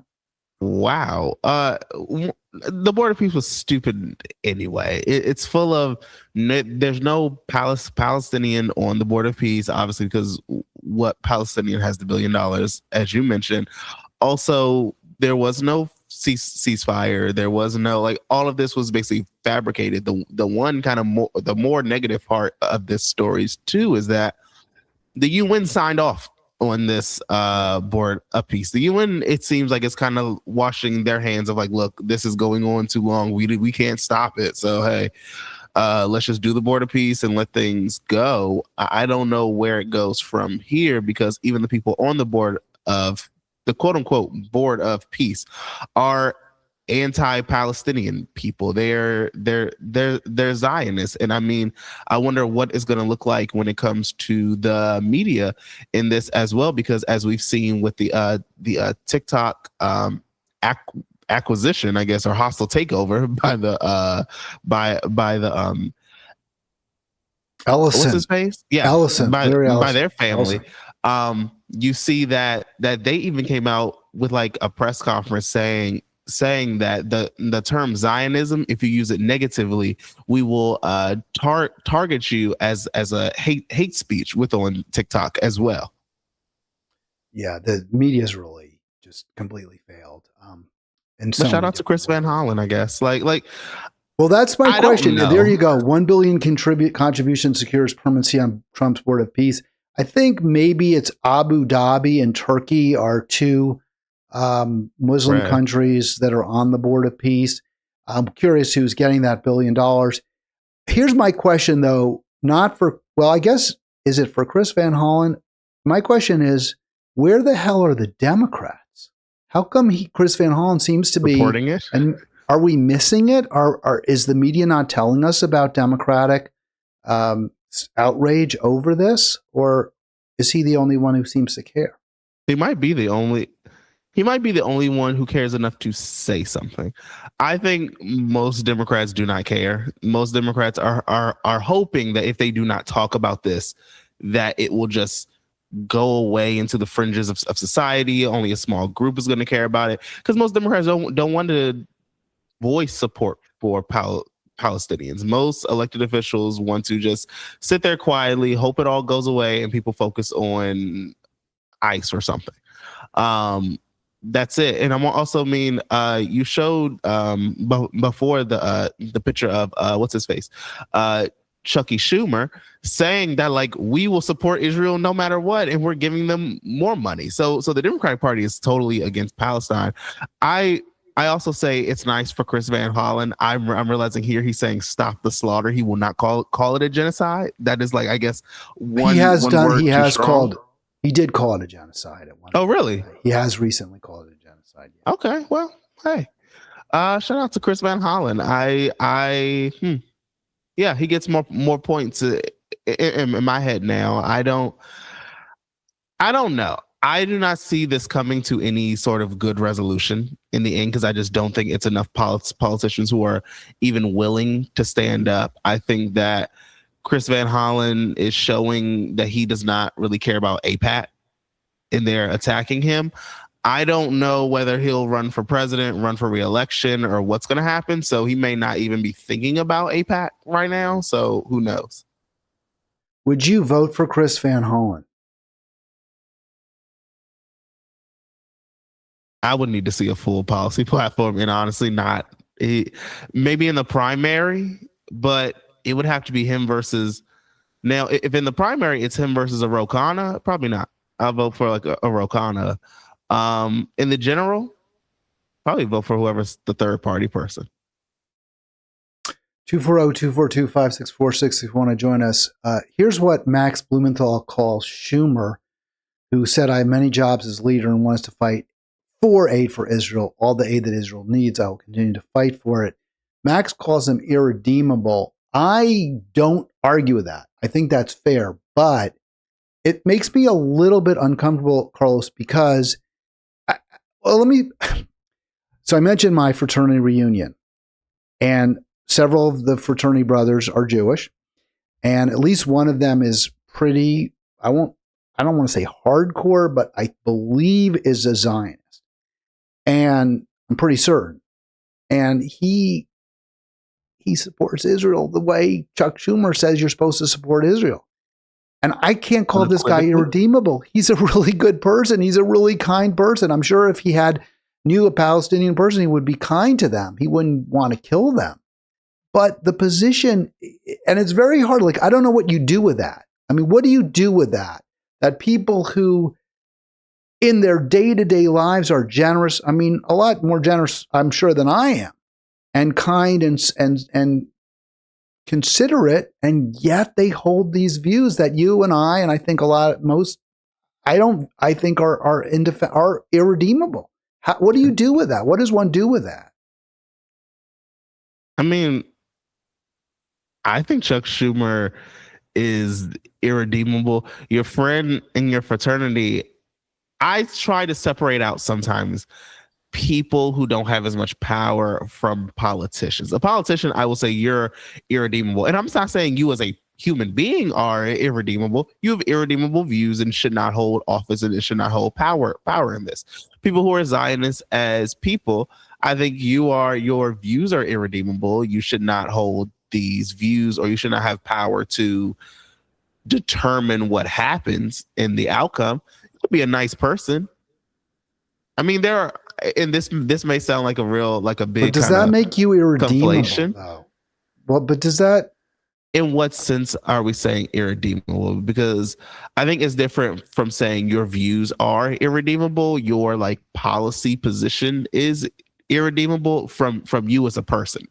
Wow. The board of peace was stupid anyway. It's full of. There's no Palestinian on the board of peace, obviously, because what Palestinian has the $1 billion, as you mentioned. Also, there was no ceasefire. There was no all of this was basically fabricated. The one kind of the more negative part of this story too is that the UN signed off on this board of peace. The UN, it seems like it's kind of washing their hands of look, this is going on too long. We can't stop it. So hey, let's just do the board of peace and let things go. I don't know where it goes from here, because even the people on the board of the quote unquote board of peace are anti-Palestinian people. They're Zionists. And I mean, I wonder what is going to look like when it comes to the media in this as well, because as we've seen with the TikTok acquisition, I guess, or hostile takeover by the Ellison. What's his face? Yeah, Ellison. By their family. Ellison. You see that they even came out with a press conference saying that the term Zionism, if you use it negatively, we will target you as a hate speech on TikTok as well. Yeah, the media's really just completely failed. In But so shout many out to Chris different Van ways. Hollen, I guess. Well, that's my I don't question. There know. you go. 1 billion contribution secures permanency on Trump's board of peace. I think maybe it's Abu Dhabi and Turkey are two Muslim Right. countries that are on the board of peace. I'm curious who's getting that $1 billion. Here's my question, though. Not for, well, I guess, is it for Chris Van Hollen? My question is, where the hell are the Democrats? How come Chris Van Hollen seems to be Reporting it? and are we missing it? Is the media not telling us about Democratic outrage over this, or is he the only one who seems to care? He might be the only. He might be the only one who cares enough to say something. I think most Democrats do not care. Most Democrats are hoping that if they do not talk about this, that it will just go away into the fringes of society. Only a small group is going to care about it, because most Democrats don't want to voice support for Palestinians. Most elected officials want to just sit there quietly, hope it all goes away, and people focus on ICE or something. That's it. And I'm also you showed before the picture of what's his face, Chucky Schumer, saying that like we will support Israel no matter what, and we're giving them more money. So the Democratic Party is totally against Palestine. I also say it's nice for Chris Van Hollen. I'm realizing here he's saying stop the slaughter. He will not call it a genocide. That is like, I guess, one word too strong. He did call it a genocide at one point. Oh, point. really? He has recently called it a genocide. Yeah. Okay. Well, hey, shout out to Chris Van Hollen. Yeah, he gets more points in my head now. I don't know. I do not see this coming to any sort of good resolution in the end, because I just don't think it's enough politicians who are even willing to stand up. I think that Chris Van Hollen is showing that he does not really care about AIPAC, and they're attacking him. I don't know whether he'll run for president, run for re-election, or what's going to happen. So he may not even be thinking about AIPAC right now. So who knows? Would you vote for Chris Van Hollen? I would need to see a full policy platform, and honestly, maybe in the primary, but it would have to be him versus. Now, if in the primary it's him versus a Ro Khanna, probably not. I'll vote for like a Ro Khanna. In the general, probably vote for whoever's the third party person. 240-242-5646 if you want to join us. Here's what Max Blumenthal calls Schumer, who said, I have many jobs as leader and wants to fight for aid for Israel. All the aid that Israel needs, I will continue to fight for it. Max calls him irredeemable. I don't argue with that. I think that's fair, but it makes me a little bit uncomfortable, Carlos, because so I mentioned my fraternity reunion, and several of the fraternity brothers are Jewish, and at least one of them is pretty, I don't want to say hardcore, but I believe is a Zionist. And I'm pretty certain. And he supports Israel the way Chuck Schumer says you're supposed to support Israel. And I can't call this guy irredeemable. He's a really good person. He's a really kind person. I'm sure if he knew a Palestinian person, he would be kind to them. He wouldn't want to kill them. But the position, and it's very hard. Like, I don't know what you do with that. I mean, what do you do with that? That people who in their day-to-day lives are generous. I mean, a lot more generous, I'm sure, than I am, and kind and considerate, and yet they hold these views that you and I think I think are irredeemable. What do you do with that? What does one do with that? I mean, I think Chuck Schumer is irredeemable. Your friend in your fraternity, I try to separate out sometimes people who don't have as much power from politicians. A politician, I will say you're irredeemable. And I'm not saying you as a human being are irredeemable. You have irredeemable views and should not hold office and should not hold power in this. People who are Zionists as people, I think your views are irredeemable. You should not hold these views, or you should not have power to determine what happens in the outcome. could be a nice person. I mean, there are, and this may sound like a real, like a big. But does that make you irredeemable? Conflation? Though? Well, but does that? In what sense are we saying irredeemable? Because I think it's different from saying your views are irredeemable. Your like policy position is irredeemable from you as a person.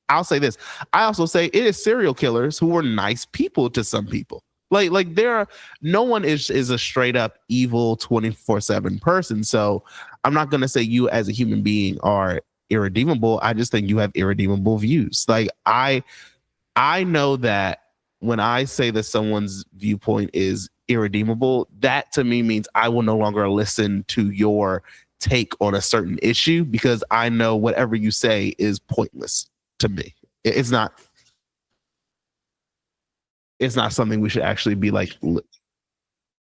I'll say this. I also say it is serial killers who were nice people to some people. Like there are, no one is a straight up evil 24/7 person. So I'm not gonna say you as a human being are irredeemable. I just think you have irredeemable views. Like I know that when I say that someone's viewpoint is irredeemable, that to me means I will no longer listen to your take on a certain issue because I know whatever you say is pointless to me. It's not something we should actually be like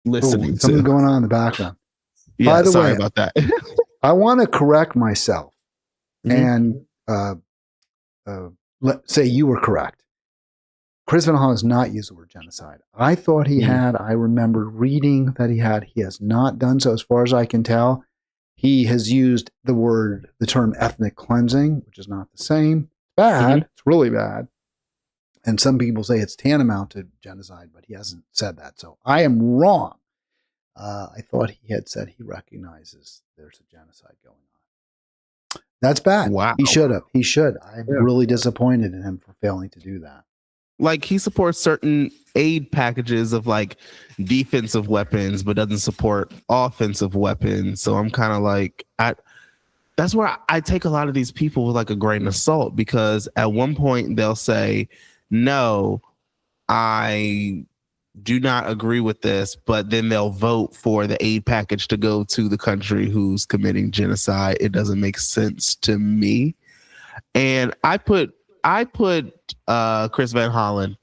listening to. Something going on in the background. Yeah, by the way, about that. I want to correct myself and let's say you were correct. Chris Van Hollen has not used the word genocide. I thought he had. I remember reading that he had. He has not done so, as far as I can tell. He has used the term ethnic cleansing, which is not the same. Bad. It's really bad. And some people say it's tantamount to genocide, but he hasn't said that. So I am wrong. I thought he had said he recognizes there's a genocide going on. That's bad. Wow. He should have. He should. I'm really disappointed in him for failing to do that. Like he supports certain aid packages of like defensive weapons, but doesn't support offensive weapons. So I'm kind of like, that's where I take a lot of these people with like a grain of salt, because at one point they'll say, no, I do not agree with this, but then they'll vote for the aid package to go to the country who's committing genocide. It doesn't make sense to me. And I put Chris Van Hollen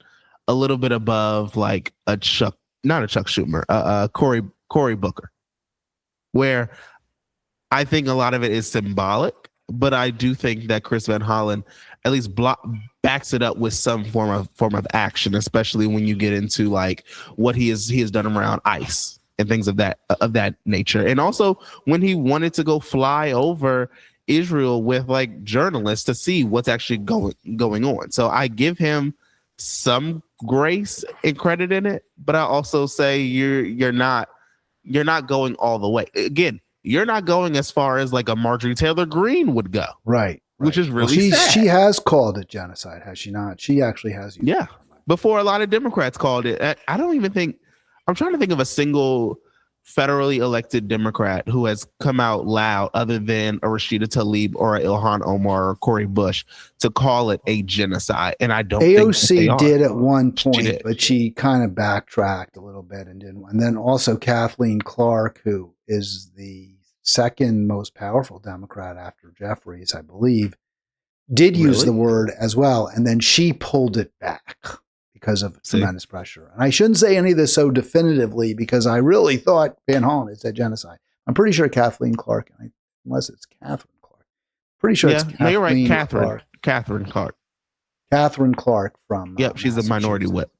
a little bit above like not a Chuck Schumer, Cory Booker, where I think a lot of it is symbolic, but I do think that Chris Van Hollen at least backs it up with some form of action, especially when you get into like what he has done around ICE and things of that nature. And also when he wanted to go fly over Israel with like journalists to see what's actually going on. So I give him some grace and credit in it, but I also say you're not going all the way. Again, you're not going as far as like a Marjorie Taylor Greene would go. Right. Which is really sad. She has called it genocide, has she not? She actually has. Yeah. Before a lot of Democrats called it. I don't even think, I'm trying to think of a single federally elected Democrat who has come out loud other than a Rashida Tlaib or a Ilhan Omar or Cori Bush to call it a genocide. And I don't AOC think did at one point, but she kind of backtracked a little bit and didn't. And then also Kathleen Clark, who is the second most powerful Democrat after Jeffries, I believe, did use the word as well. And then she pulled it back because of tremendous pressure. And I shouldn't say any of this so definitively because I really thought Van Hollen had said genocide. I'm pretty sure Kathleen Clark, unless it's Catherine Clark. Pretty sure it's Kathleen you're right, Clark. Catherine Clark. Catherine Clark from Yep, she's a minority whip.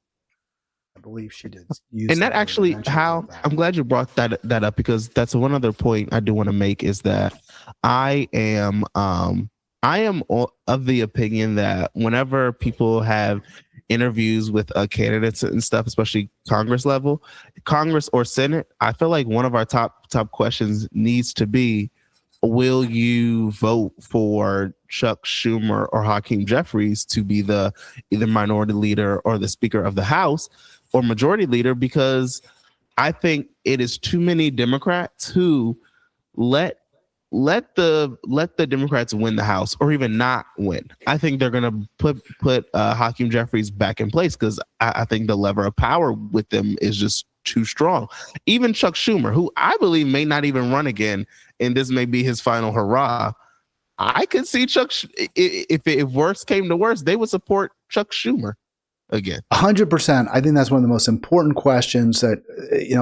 I believe she did. And that actually, I'm glad you brought that up, because that's one other point I do want to make is that I am of the opinion that whenever people have interviews with candidates and stuff, especially Congress or Senate, I feel like one of our top questions needs to be, will you vote for Chuck Schumer or Hakeem Jeffries to be the either minority leader or the Speaker of the House or majority leader? Because I think it is too many Democrats who let the Democrats win the House or even not win. I think they're going to put Hakeem Jeffries back in place because I think the lever of power with them is just too strong. Even Chuck Schumer, who I believe may not even run again, and this may be his final hurrah, I could see Chuck, if worse came to worse, they would support Chuck Schumer again. 100%. I think that's one of the most important questions that,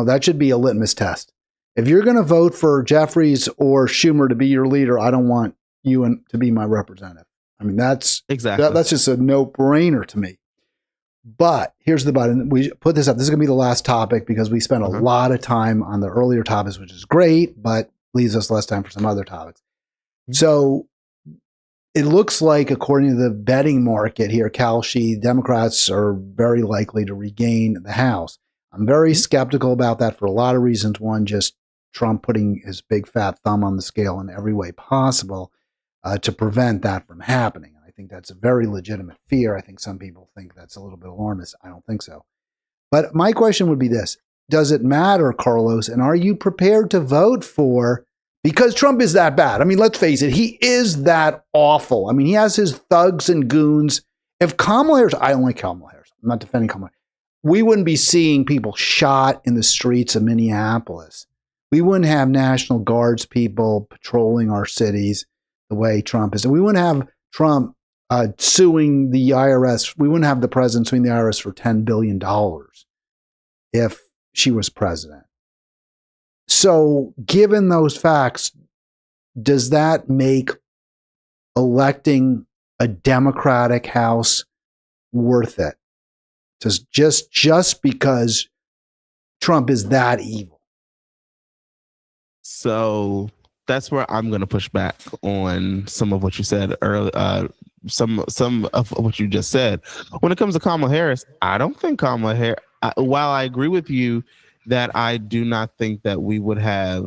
that should be a litmus test. If you're going to vote for Jeffries or Schumer to be your leader, I don't want you to be my representative. I mean, that's exactly that's just a no-brainer to me. But here's the but, and we put this up. This is going to be the last topic because we spent a lot of time on the earlier topics, which is great, but leaves us less time for some other topics. So it looks like, according to the betting market here, Kalshi, Democrats are very likely to regain the House. I'm very skeptical about that for a lot of reasons. One, just Trump putting his big fat thumb on the scale in every way possible to prevent that from happening. I think that's a very legitimate fear. I think some people think that's a little bit alarmist. I don't think so. But my question would be this. Does it matter, Carlos? And are you prepared to vote for, because Trump is that bad? I mean, let's face it. He is that awful. I mean, he has his thugs and goons. If Kamala Harris, I don't like Kamala Harris. I'm not defending Kamala. We wouldn't be seeing people shot in the streets of Minneapolis. We wouldn't have National Guards people patrolling our cities the way Trump is. And we wouldn't have Trump suing the IRS. We wouldn't have the president suing the IRS for $10 billion if she was president. So given those facts, does that make electing a Democratic House worth it? Just because Trump is that evil? So that's where I'm going to push back on some of what you said earlier. Some of what you just said. When it comes to Kamala Harris, I don't think Kamala Harris, while I agree with you that I do not think that we would have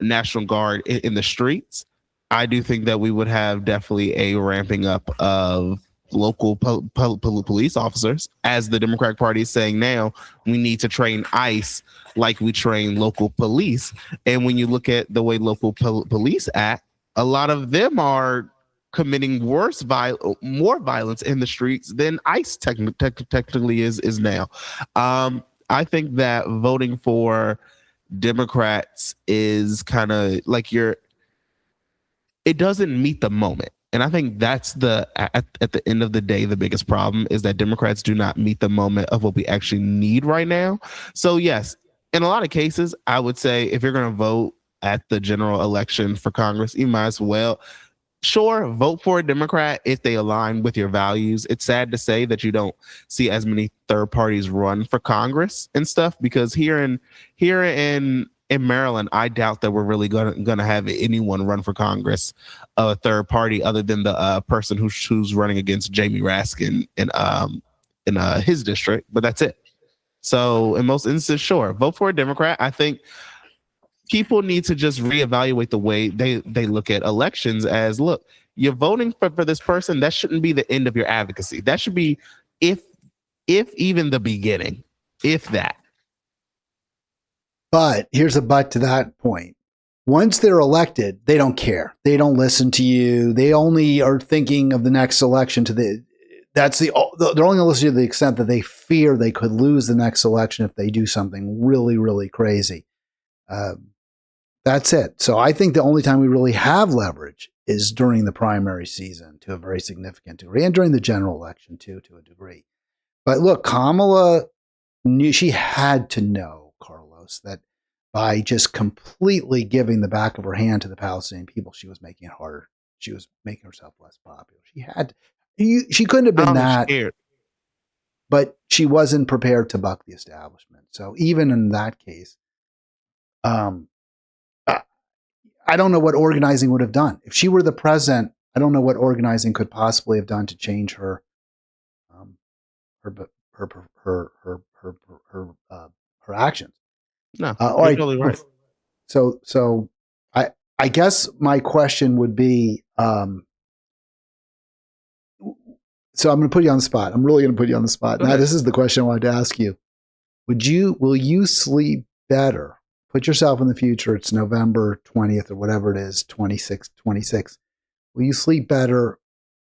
National Guard in the streets, I do think that we would have definitely a ramping up of local police officers. As the Democratic Party is saying now, we need to train ICE like we train local police. And when you look at the way local police act, a lot of them are committing more violence in the streets than ICE technically is now. I think that voting for Democrats is kind of like it doesn't meet the moment. And I think that's at the end of the day, the biggest problem is that Democrats do not meet the moment of what we actually need right now. So yes, in a lot of cases, I would say if you're going to vote at the general election for Congress, you might as well, sure, vote for a Democrat if they align with your values. It's sad to say that you don't see as many third parties run for Congress and stuff, because here in Maryland, I doubt that we're really gonna have anyone run for Congress, a third party, other than the person who's running against Jamie Raskin in his district. But that's it. So in most instances, sure, vote for a Democrat. I think people need to just reevaluate the way they look at elections as, look, you're voting for this person. That shouldn't be the end of your advocacy. That should be, if even the beginning, if that. But here's a but to that point. Once they're elected, they don't care. They don't listen to you. They only are thinking of the next election they're only going to listen to the extent that they fear they could lose the next election if they do something really, really crazy. That's it. So I think the only time we really have leverage is during the primary season to a very significant degree, and during the general election too, to a degree. But look, Kamala knew, she had to know, Carlos, that by just completely giving the back of her hand to the Palestinian people, she was making it harder. She was making herself less popular. She couldn't have been that, scared. But she wasn't prepared to buck the establishment. So even in that case, I don't know what organizing would have done. If she were the president, I don't know what organizing could possibly have done to change her actions. No, you're totally right. So I guess my question would be, so I'm going to put you on the spot. I'm really going to put you on the spot. Now, this is the question I wanted to ask you. Will you sleep better? Put yourself in the future. It's November 20th or whatever it is, 26. Will you sleep better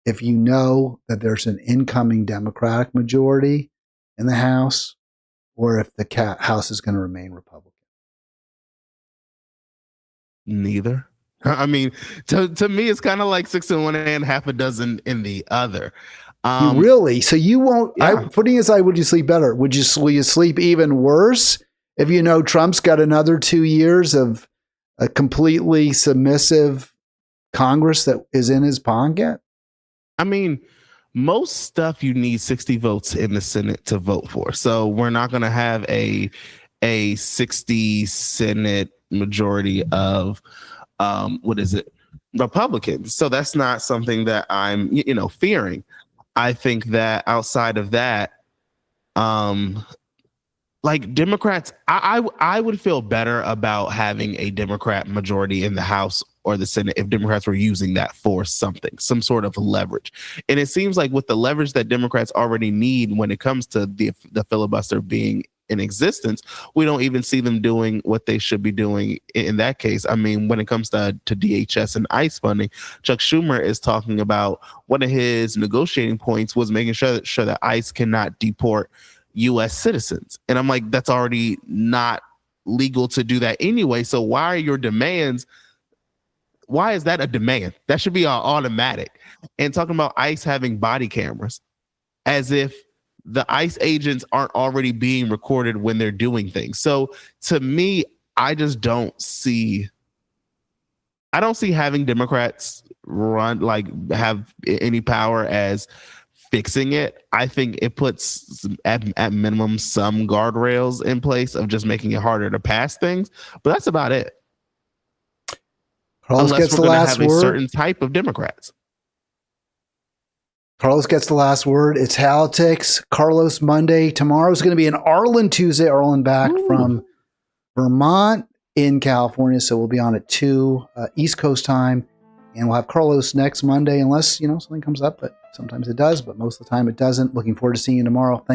if you know that there's an incoming Democratic majority in the House, or if the House is going to remain Republican? Neither. I mean, to me, it's kind of like 6 in one hand, half a dozen in the other. Really? So you won't? Yeah. Putting aside, would you sleep better? Will you sleep even worse if you know Trump's got another 2 years of a completely submissive Congress that is in his pocket? I mean, most stuff you need 60 votes in the Senate to vote for. So we're not going to have a 60 Senate majority of Republicans. So that's not something that I'm fearing. I think that outside of that, like Democrats, I would feel better about having a Democrat majority in the House or the Senate if Democrats were using that for something, some sort of leverage. And it seems like with the leverage that Democrats already need when it comes to the filibuster being in existence, we don't even see them doing what they should be doing in that case. I mean, when it comes to DHS and ICE funding, Chuck Schumer is talking about one of his negotiating points was making sure that ICE cannot deport U.S. citizens. And I'm like, that's already not legal to do that anyway. So why are your demands? Why is that a demand? That should be automatic. And talking about ICE having body cameras as if the ICE agents aren't already being recorded when they're doing things. So to me, I just don't see having Democrats have any power as fixing it. I think it puts at minimum some guardrails in place of just making it harder to pass things, but that's about it. Carlos Unless gets we're the going to last have word. A certain type of Democrats. Carlos gets the last word. It's Halitics. Carlos Monday. Tomorrow's going to be an Arlen Tuesday. Arlen back from Vermont in California, so we'll be on at 2 East Coast time, and we'll have Carlos next Monday, unless something comes up. But sometimes it does, but most of the time it doesn't. Looking forward to seeing you tomorrow. Thank